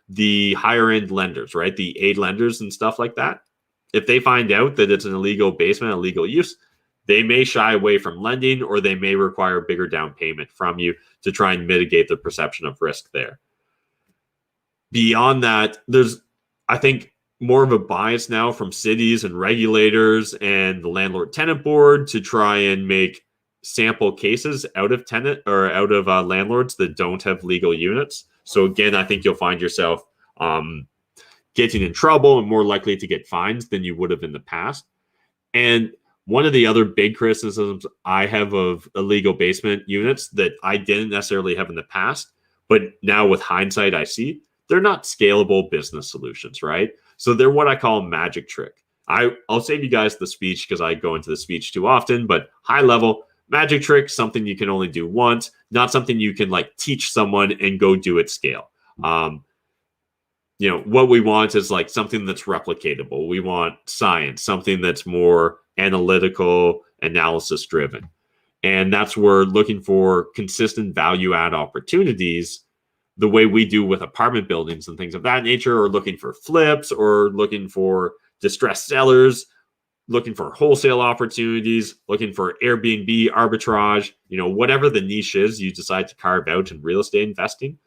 the higher end lenders, right? The aid lenders and stuff like that. If they find out that it's an illegal basement, illegal use, they may shy away from lending, or they may require a bigger down payment from you to try and mitigate the perception of risk there. Beyond that, there's, I think, more of a bias now from cities and regulators and the landlord tenant board to try and make sample cases out of landlords that don't have legal units. So again, I think you'll find yourself getting in trouble and more likely to get fines than you would have in the past. And one of the other big criticisms I have of illegal basement units that I didn't necessarily have in the past, but now with hindsight, I see they're not scalable business solutions, right? So they're what I call a magic trick. I'll save you guys the speech because I go into the speech too often, but high level, magic trick, something you can only do once, not something you can like teach someone and go do at scale. what we want is like something that's replicatable. We want science, something that's more analytical, analysis driven. And that's where looking for consistent value add opportunities, the way we do with apartment buildings and things of that nature, or looking for flips, or looking for distressed sellers, looking for wholesale opportunities, looking for Airbnb arbitrage, whatever the niche is you decide to carve out in real estate investing.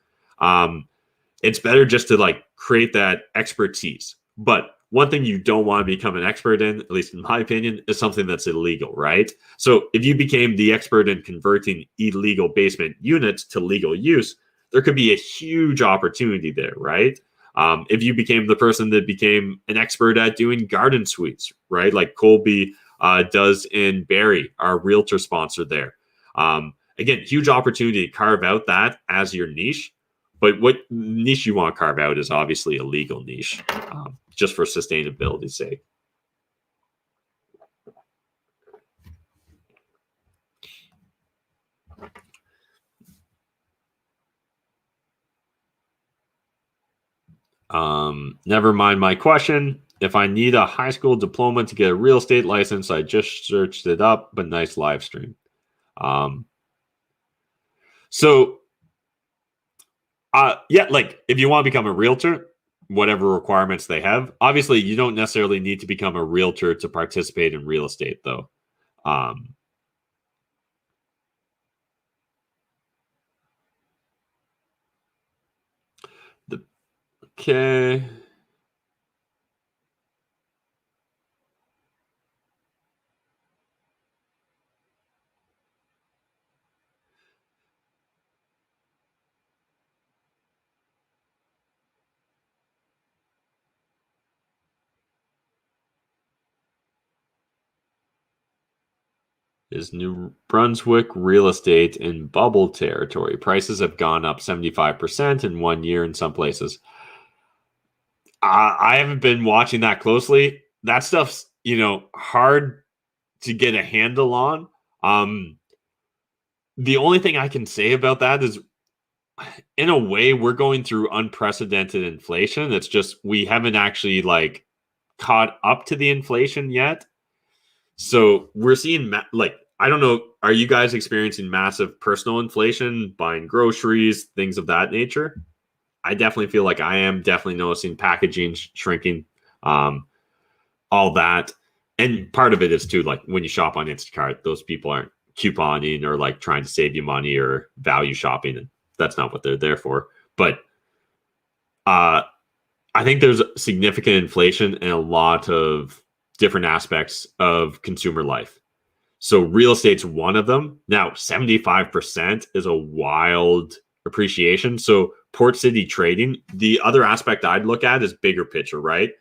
It's better just to like create that expertise. But one thing you don't want to become an expert in, at least in my opinion, is something that's illegal, right? So if you became the expert in converting illegal basement units to legal use, there could be a huge opportunity there, right? If you became the person that became an expert at doing garden suites, right? Like Colby does in Barrie, our realtor sponsor there. Again, huge opportunity to carve out that as your niche. But what niche you want to carve out is obviously a legal niche, just for sustainability's sake. Never mind my question. If I need a high school diploma to get a real estate license, I just searched it up, but nice live stream. Yeah, like if you want to become a realtor, whatever requirements they have, obviously you don't necessarily need to become a realtor to participate in real estate though. Okay. Is New Brunswick real estate in bubble territory? Prices have gone up 75% in 1 year in some places. I haven't been watching that closely. That stuff's, hard to get a handle on. The only thing I can say about that is, in a way, we're going through unprecedented inflation. It's just we haven't actually like caught up to the inflation yet. So we're seeing I don't know, are you guys experiencing massive personal inflation, buying groceries, things of that nature? I definitely feel like I am definitely noticing packaging shrinking, all that. And part of it is too, like when you shop on Instacart, those people aren't couponing or like trying to save you money or value shopping. And that's not what they're there for. But I think there's significant inflation in a lot of different aspects of consumer life. So real estate's one of them. Now, 75% is a wild appreciation. So port city trading, the other aspect I'd look at is bigger picture, right?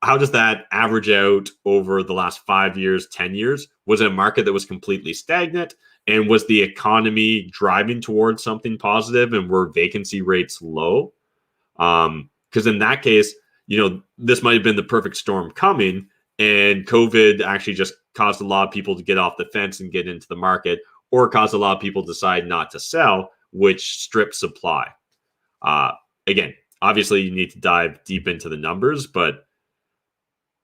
How does that average out over the last 5 years, 10 years? Was it a market that was completely stagnant? And was the economy driving towards something positive, and were vacancy rates low? Because in that case, this might have been the perfect storm coming, and COVID actually just caused a lot of people to get off the fence and get into the market, or caused a lot of people to decide not to sell, which stripped supply. Again, obviously you need to dive deep into the numbers, but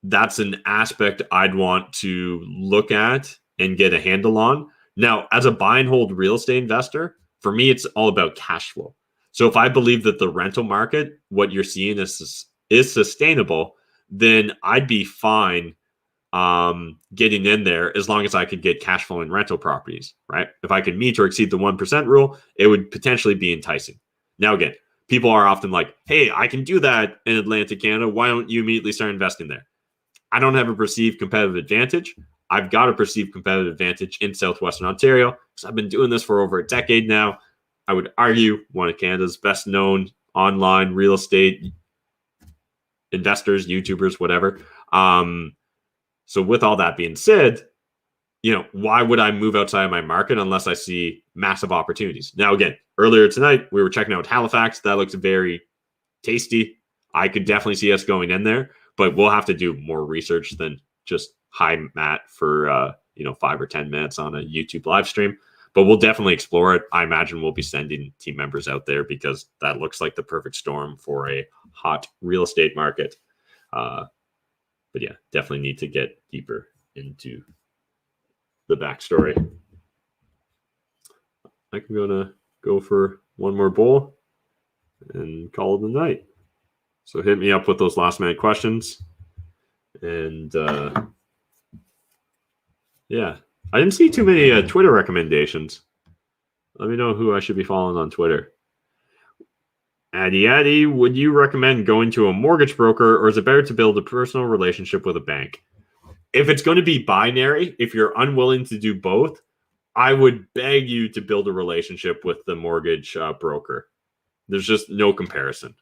that's an aspect I'd want to look at and get a handle on. Now, as a buy and hold real estate investor, for me, it's all about cash flow. So if I believe that the rental market, what you're seeing is sustainable, then I'd be fine getting in there as long as I could get cash flow in rental properties, right? If I could meet or exceed the 1% rule, it would potentially be enticing. Now, again, people are often like, hey, I can do that in Atlantic Canada. Why don't you immediately start investing there? I don't have a perceived competitive advantage. I've got a perceived competitive advantage in Southwestern Ontario because I've been doing this for over a decade now. I would argue one of Canada's best known online real estate investors, YouTubers, whatever. So with all that being said, why would I move outside of my market unless I see massive opportunities? Now, again, earlier tonight, we were checking out Halifax. That looks very tasty. I could definitely see us going in there, but we'll have to do more research than just hi, Matt, for 5 or 10 minutes on a YouTube live stream. but we'll definitely explore it. I imagine we'll be sending team members out there because that looks like the perfect storm for a hot real estate market. But yeah, definitely need to get deeper into the backstory. I'm gonna go for one more bowl and call it a night. So hit me up with those last minute questions. And yeah, I didn't see too many Twitter recommendations. Let me know who I should be following on Twitter. Addy, would you recommend going to a mortgage broker, or is it better to build a personal relationship with a bank? If it's going to be binary, if you're unwilling to do both, I would beg you to build a relationship with the mortgage broker. There's just no comparison.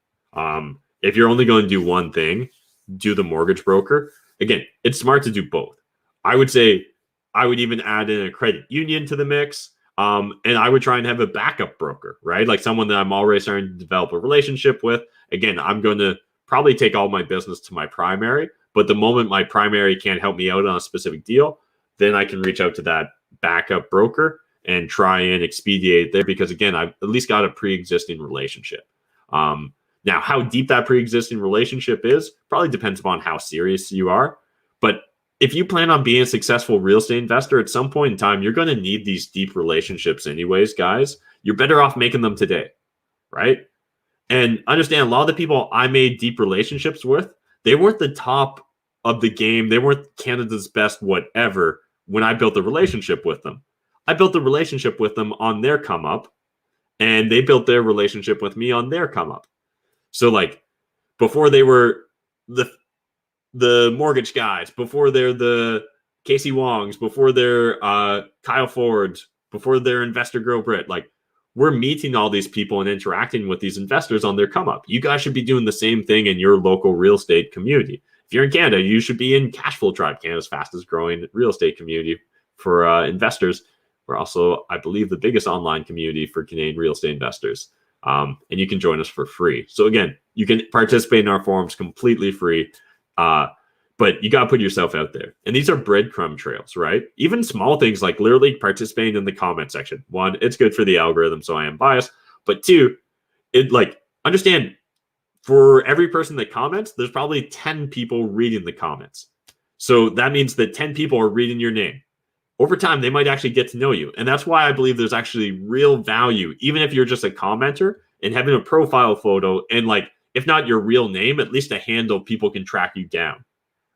If you're only going to do one thing, do the mortgage broker. Again, it's smart to do both. I would say I would even add in a credit union to the mix. And I would try and have a backup broker, right? Like someone that I'm already starting to develop a relationship with. Again, I'm going to probably take all my business to my primary, but the moment my primary can't help me out on a specific deal, then I can reach out to that backup broker and try and expedite there, because again, I've at least got a pre-existing relationship. Now, how deep that pre-existing relationship is probably depends upon how serious you are, but if you plan on being a successful real estate investor, at some point in time, you're going to need these deep relationships anyways, guys. You're better off making them today, right? And understand, a lot of the people I made deep relationships with, they weren't the top of the game. They weren't Canada's best whatever when I built the relationship with them. I built the relationship with them on their come up, and they built their relationship with me on their come up. So like before they were the mortgage guys, before they're the Casey Wongs, before they're Kyle Fords, before they're Investor Grow Brit, like we're meeting all these people and interacting with these investors on their come up. You guys should be doing the same thing in your local real estate community. If you're in Canada, you should be in Cashflow Tribe, Canada's fastest growing real estate community for investors. We're also, I believe, the biggest online community for Canadian real estate investors. And you can join us for free. So again, you can participate in our forums completely free. But you got to put yourself out there. And these are breadcrumb trails, right? Even small things like literally participating in the comment section. One, it's good for the algorithm, so I am biased. But two, it like understand for every person that comments, there's probably 10 people reading the comments. So that means that 10 people are reading your name. Over time, they might actually get to know you. And that's why I believe there's actually real value, even if you're just a commenter, and having a profile photo and like, if not your real name, at least a handle people can track you down,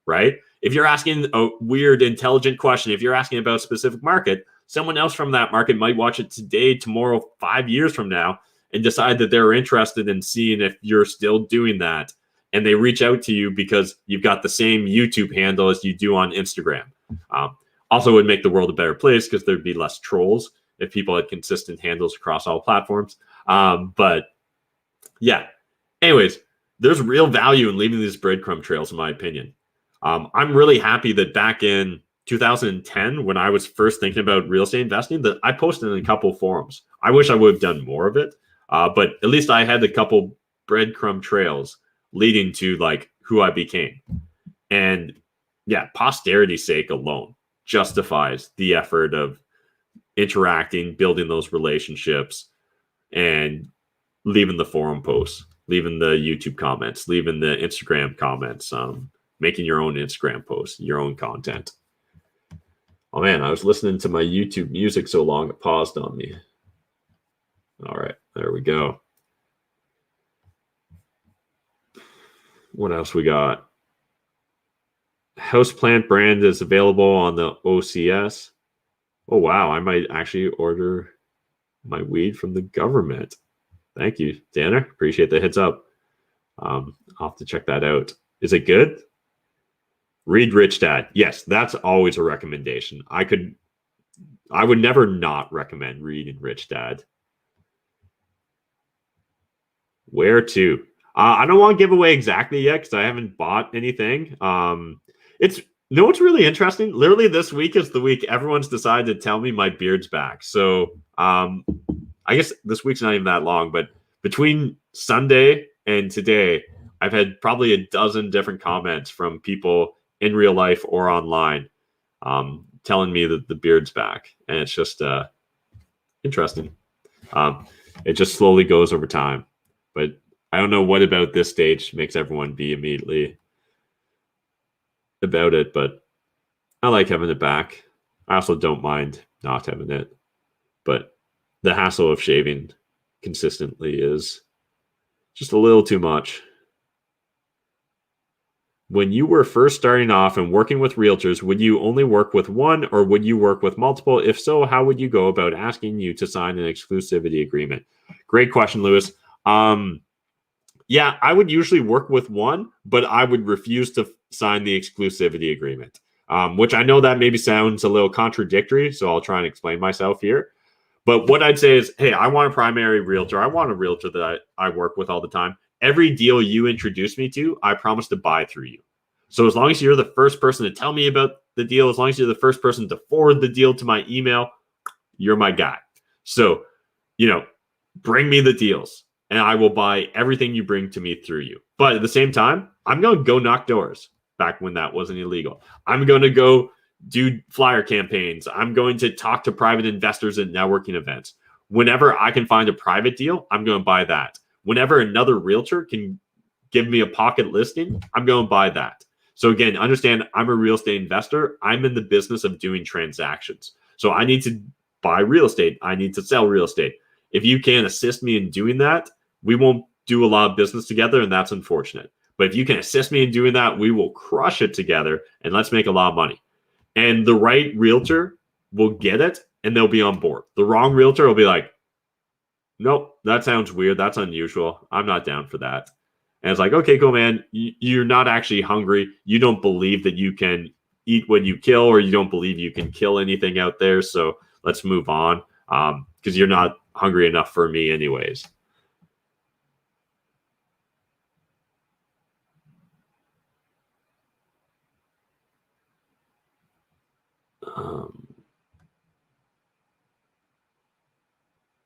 right? If you're asking a weird, intelligent question, if you're asking about a specific market, someone else from that market might watch it today, tomorrow, 5 years from now, and decide that they're interested in seeing if you're still doing that. And they reach out to you because you've got the same YouTube handle as you do on Instagram. Also would make the world a better place because there'd be less trolls if people had consistent handles across all platforms. But yeah, anyways, there's real value in leaving these breadcrumb trails, in my opinion. I'm really happy that back in 2010, when I was first thinking about real estate investing, that I posted in a couple forums. I wish I would have done more of it, but at least I had a couple breadcrumb trails leading to like who I became. And yeah, posterity's sake alone justifies the effort of interacting, building those relationships, and leaving the forum posts, leaving the YouTube comments, leaving the Instagram comments, making your own Instagram posts, your own content. Oh man, I was listening to my YouTube music so long it paused on me. All right, there we go. What else we got? Houseplant brand is available on the OCS. Oh wow, I might actually order my weed from the government. Thank you, Danner. Appreciate the heads up. I'll have to check that out. Is it good? Read Rich Dad. Yes, that's always a recommendation. I would never not recommend reading Rich Dad. Where to? I don't want to give away exactly yet because I haven't bought anything. What's really interesting? Literally this week is the week everyone's decided to tell me my beard's back. So I guess this week's not even that long, but between Sunday and today, I've had probably a dozen different comments from people in real life or online telling me that the beard's back. And it's just, Interesting. It just slowly goes over time. But I don't know what about this stage makes everyone be immediately about it, but I like having it back. I also don't mind not having it. But the hassle of shaving consistently is just a little too much. When you were first starting off and working with realtors, would you only work with one or would you work with multiple? If so, how would you go about asking you to sign an exclusivity agreement? Great question, Lewis. Yeah, I would usually work with one, but I would refuse to sign the exclusivity agreement, which I know that maybe sounds a little contradictory, so I'll try and explain myself here. But what I'd say is, hey, I want a primary realtor. I want a realtor that I work with all the time. Every deal you introduce me to, I promise to buy through you. So as long as you're the first person to tell me about the deal, as long as you're the first person to forward the deal to my email, you're my guy. So, bring me the deals and I will buy everything you bring to me through you. But at the same time, I'm going to go knock doors back when that wasn't illegal. I'm going to go do flyer campaigns. I'm going to talk to private investors at networking events. Whenever I can find a private deal, I'm going to buy that. Whenever another realtor can give me a pocket listing, I'm going to buy that. So again, understand I'm a real estate investor. I'm in the business of doing transactions. So I need to buy real estate. I need to sell real estate. If you can assist me in doing that, we won't do a lot of business together, and that's unfortunate. But if you can assist me in doing that, we will crush it together, and let's make a lot of money. And the right realtor will get it, and they'll be on board. The wrong realtor will be like, nope, that sounds weird. That's unusual. I'm not down for that. And it's like, okay, cool, man. You're not actually hungry. You don't believe that you can eat what you kill, or you don't believe you can kill anything out there. So let's move on, because you're not hungry enough for me anyways.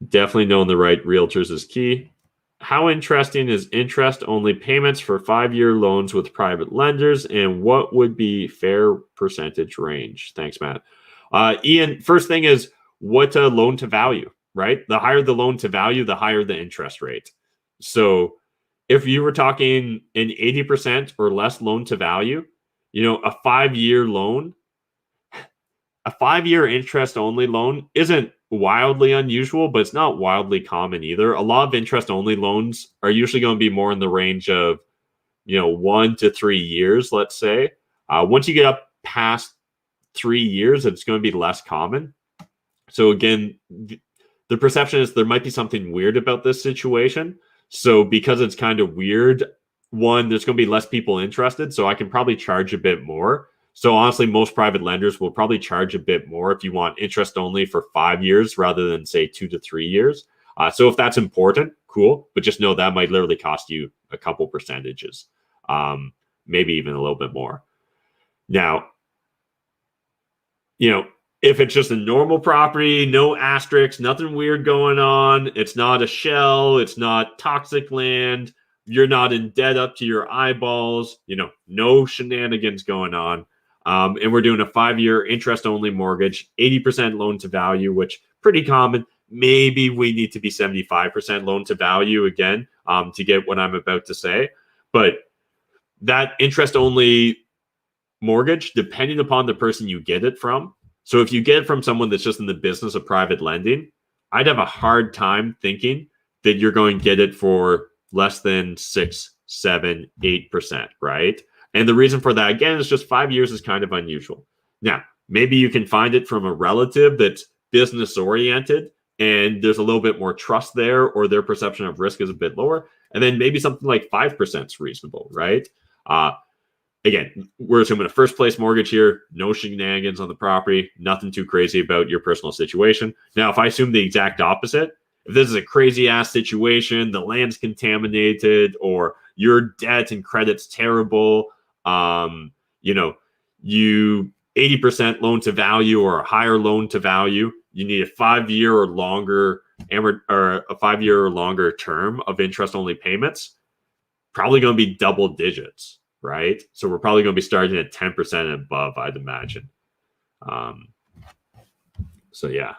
Definitely knowing the right realtors is key. How interesting is interest-only payments for 5-year loans with private lenders, and what would be fair percentage range? Thanks, Matt. Ian, first thing is what loan to value, right? The higher the loan to value, the higher the interest rate. So if you were talking an 80% or less loan to value, a 5-year loan, a 5-year interest-only loan isn't wildly unusual, but it's not wildly common either. A lot of interest-only loans are usually going to be more in the range of, 1 to 3 years, let's say. Once you get up past 3 years, it's going to be less common. So again, the perception is there might be something weird about this situation. So because it's kind of weird, one, there's going to be less people interested, so I can probably charge a bit more. So honestly, most private lenders will probably charge a bit more if you want interest only for 5 years rather than say 2 to 3 years. So if that's important, cool. But just know that might literally cost you a couple percentages, maybe even a little bit more. Now, if it's just a normal property, no asterisks, nothing weird going on, it's not a shell, it's not toxic land, you're not in debt up to your eyeballs, no shenanigans going on. And we're doing a 5-year interest-only mortgage, 80% loan to value, which pretty common. Maybe we need to be 75% loan to value again to get what I'm about to say. But that interest-only mortgage, depending upon the person you get it from. So if you get it from someone that's just in the business of private lending, I'd have a hard time thinking that you're going to get it for less than 6, 7, 8%, right? And the reason for that, again, is just 5 years is kind of unusual. Now, maybe you can find it from a relative that's business oriented and there's a little bit more trust there, or their perception of risk is a bit lower. And then maybe something like 5% is reasonable, right? Again, we're assuming a first place mortgage here, no shenanigans on the property, nothing too crazy about your personal situation. Now, if I assume the exact opposite, if this is a crazy ass situation, the land's contaminated, or your debt and credit's terrible, you 80% loan to value or a higher loan to value, you need a 5-year or longer or a 5-year or longer term of interest only payments, probably going to be double digits, right? So we're probably going to be starting at 10% and above, I'd imagine. So yeah.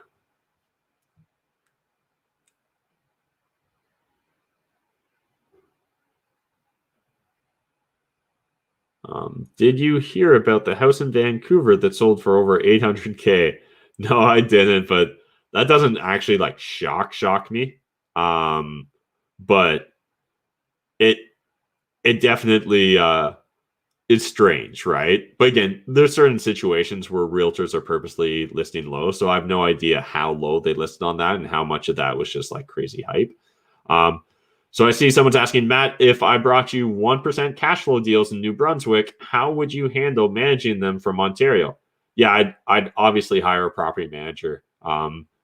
Did you hear about the house in Vancouver that sold for over 800K? No, I didn't, but that doesn't actually like shock me. But it definitely is strange, right? But again, there's certain situations where realtors are purposely listing low, so I have no idea how low they listed on that and how much of that was just like crazy hype. So I see someone's asking, Matt, if I brought you 1% cash flow deals in New Brunswick, how would you handle managing them from Ontario? Yeah, I'd obviously hire a property manager.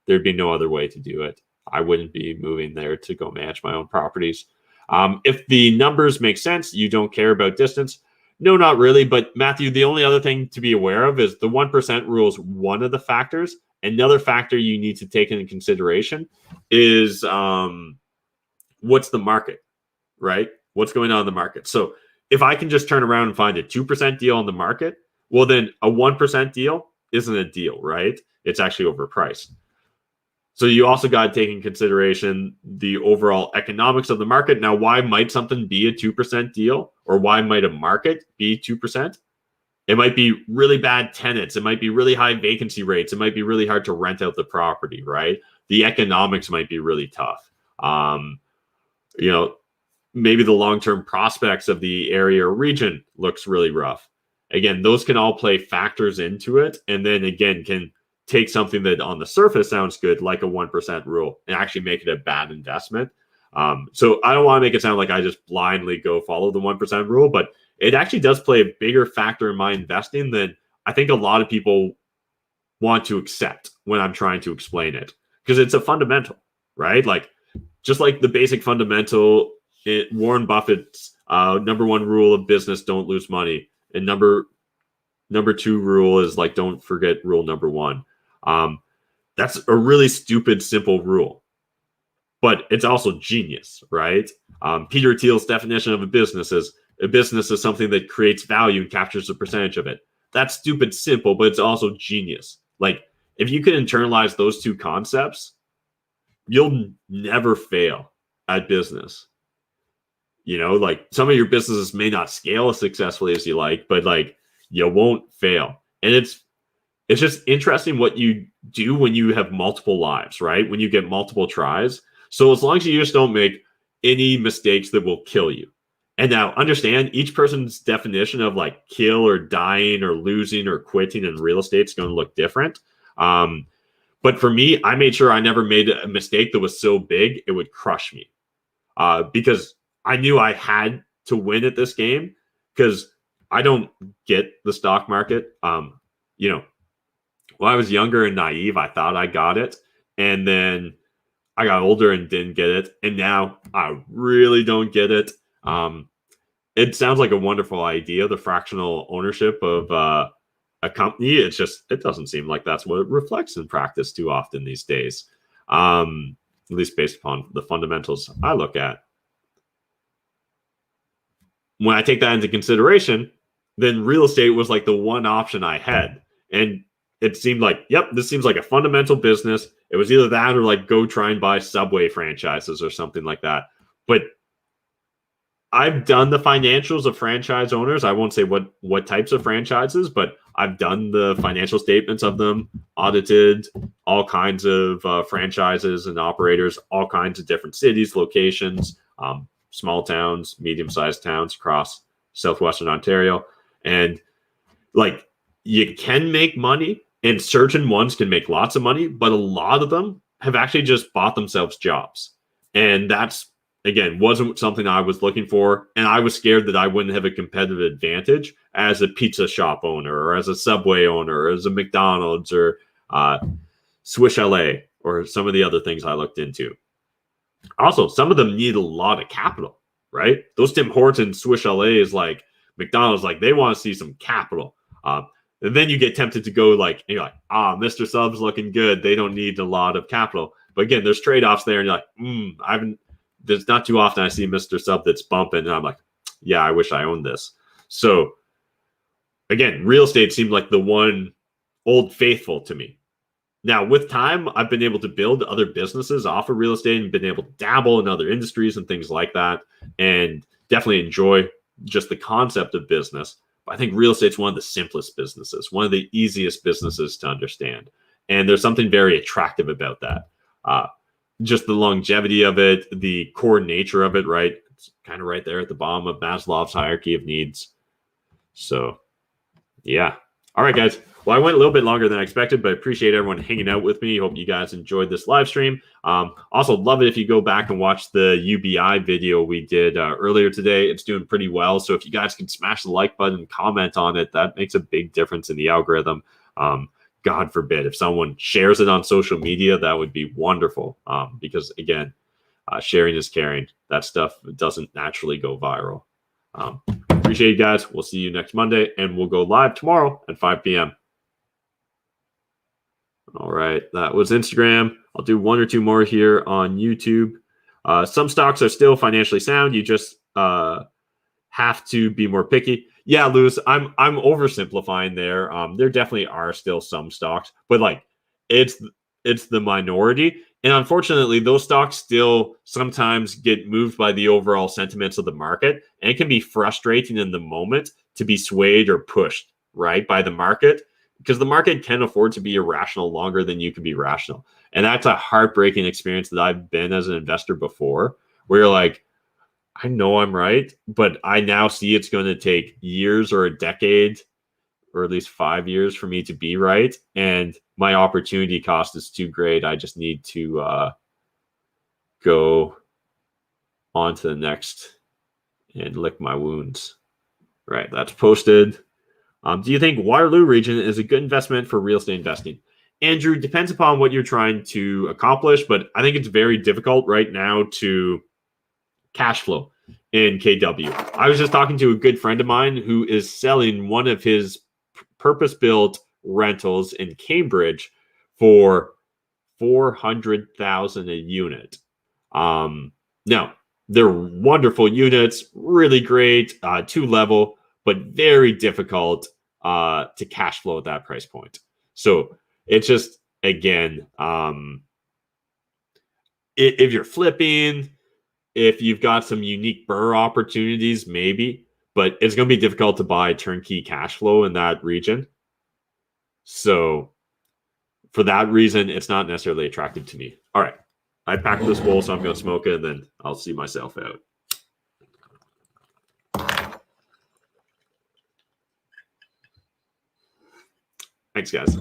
There'd be no other way to do it. I wouldn't be moving there to go manage my own properties. If the numbers make sense, you don't care about distance. No, not really. But Matthew, the only other thing to be aware of is the 1% rule is one of the factors. Another factor you need to take into consideration is what's the market, right? What's going on in the market? So if I can just turn around and find a 2% deal on the market, well, then a 1% deal isn't a deal, right? It's actually overpriced. So you also got to take in consideration the overall economics of the market. Now, why might something be a 2% deal, or why might a market be 2%? It might be really bad tenants. It might be really high vacancy rates. It might be really hard to rent out the property, right? The economics might be really tough. Maybe the long-term prospects of the area or region looks really rough. Again, those can all play factors into it, and then again can take something that on the surface sounds good, like a 1% rule, and actually make it a bad investment. So I don't want to make it sound like I just blindly go follow the 1% rule, but it actually does play a bigger factor in my investing than I think a lot of people want to accept when I'm trying to explain it, because it's a fundamental, right? Like, just like the basic fundamental, Warren Buffett's number one rule of business, don't lose money. And number two rule is like, don't forget rule number one. That's a really stupid, simple rule, but it's also genius, right? Peter Thiel's definition of a business is something that creates value and captures a percentage of it. That's stupid simple, but it's also genius. Like, if you can internalize those two concepts, you'll never fail at business. Like, some of your businesses may not scale as successfully as you like, but like, you won't fail. And it's just interesting what you do when you have multiple lives, right? When you get multiple tries. So as long as you just don't make any mistakes that will kill you. And now understand, each person's definition of like kill or dying or losing or quitting in real estate is going to look different. But for me, I made sure I never made a mistake that was so big it would crush me, because I knew I had to win at this game, because I don't get the stock market. When I was younger and naive, I thought I got it. And then I got older and didn't get it. And now I really don't get it. It sounds like a wonderful idea, the fractional ownership of a company. It doesn't seem like that's what it reflects in practice too often these days, at least based upon the fundamentals I look at. When I take that into consideration, then real estate was like the one option I had. And it seemed like, yep, this seems like a fundamental business. It was either that or like go try and buy Subway franchises or something like that. But I've done the financials of franchise owners. I won't say what types of franchises, but I've done the financial statements of them, audited all kinds of franchises and operators, all kinds of different cities, locations, small towns, medium-sized towns across southwestern Ontario. And like, you can make money, and certain ones can make lots of money, but a lot of them have actually just bought themselves jobs. And that's, again, wasn't something I was looking for. And I was scared that I wouldn't have a competitive advantage as a pizza shop owner, or as a Subway owner, or as a McDonald's, or Swiss Chalet, or some of the other things I looked into. Also, some of them need a lot of capital, right? Those Tim Hortons, Swiss Chalets, like McDonald's, like they want to see some capital. And then you get tempted to go like, and you're like, Mr. Sub's looking good. They don't need a lot of capital. But again, there's trade-offs there. And you're like, there's not too often I see Mr. Sub that's bumping. And I'm like, yeah, I wish I owned this. So again, real estate seemed like the one old faithful to me. Now, with time, I've been able to build other businesses off of real estate and been able to dabble in other industries and things like that, and definitely enjoy just the concept of business. But I think real estate's one of the simplest businesses, one of the easiest businesses to understand. And there's something very attractive about that. Just the longevity of it, the core nature of it, right? It's kind of right there at the bottom of Maslow's hierarchy of needs. So, yeah. All right, guys. Well, I went a little bit longer than I expected, but I appreciate everyone hanging out with me. Hope you guys enjoyed this live stream. Also, love it if you go back and watch the UBI video we did earlier today. It's doing pretty well. So if you guys can smash the like button, comment on it, that makes a big difference in the algorithm. God forbid, if someone shares it on social media, that would be wonderful. Because, again, sharing is caring. That stuff doesn't naturally go viral. Appreciate you guys. We'll see you next Monday, and we'll go live tomorrow at 5 p.m. All right, that was Instagram. I'll do one or two more here on YouTube. Some stocks are still financially sound. You just have to be more picky. Yeah, Lewis, I'm oversimplifying there. There definitely are still some stocks, but like it's the minority. And unfortunately, those stocks still sometimes get moved by the overall sentiments of the market. And it can be frustrating in the moment to be swayed or pushed, right, by the market, because the market can afford to be irrational longer than you can be rational. And that's a heartbreaking experience that I've been as an investor before, where you're like, I know I'm right, but I now see it's going to take years or a decade or at least 5 years for me to be right. And my opportunity cost is too great. I just need to go on to the next and lick my wounds. Right, that's posted. Do you think Waterloo region is a good investment for real estate investing? Andrew, depends upon what you're trying to accomplish, but I think it's very difficult right now to cash flow in KW. I was just talking to a good friend of mine who is selling one of his purpose-built rentals in Cambridge for $400,000 a unit. Now, they're wonderful units, really great, 2-level, but very difficult to cash flow at that price point. So it's just, again, if you're flipping, if you've got some unique BRRRR opportunities, maybe, but it's going to be difficult to buy turnkey cash flow in that region. So for that reason, it's not necessarily attractive to me. All right. I packed this bowl, so I'm going to smoke it, and then I'll see myself out. Thanks, guys.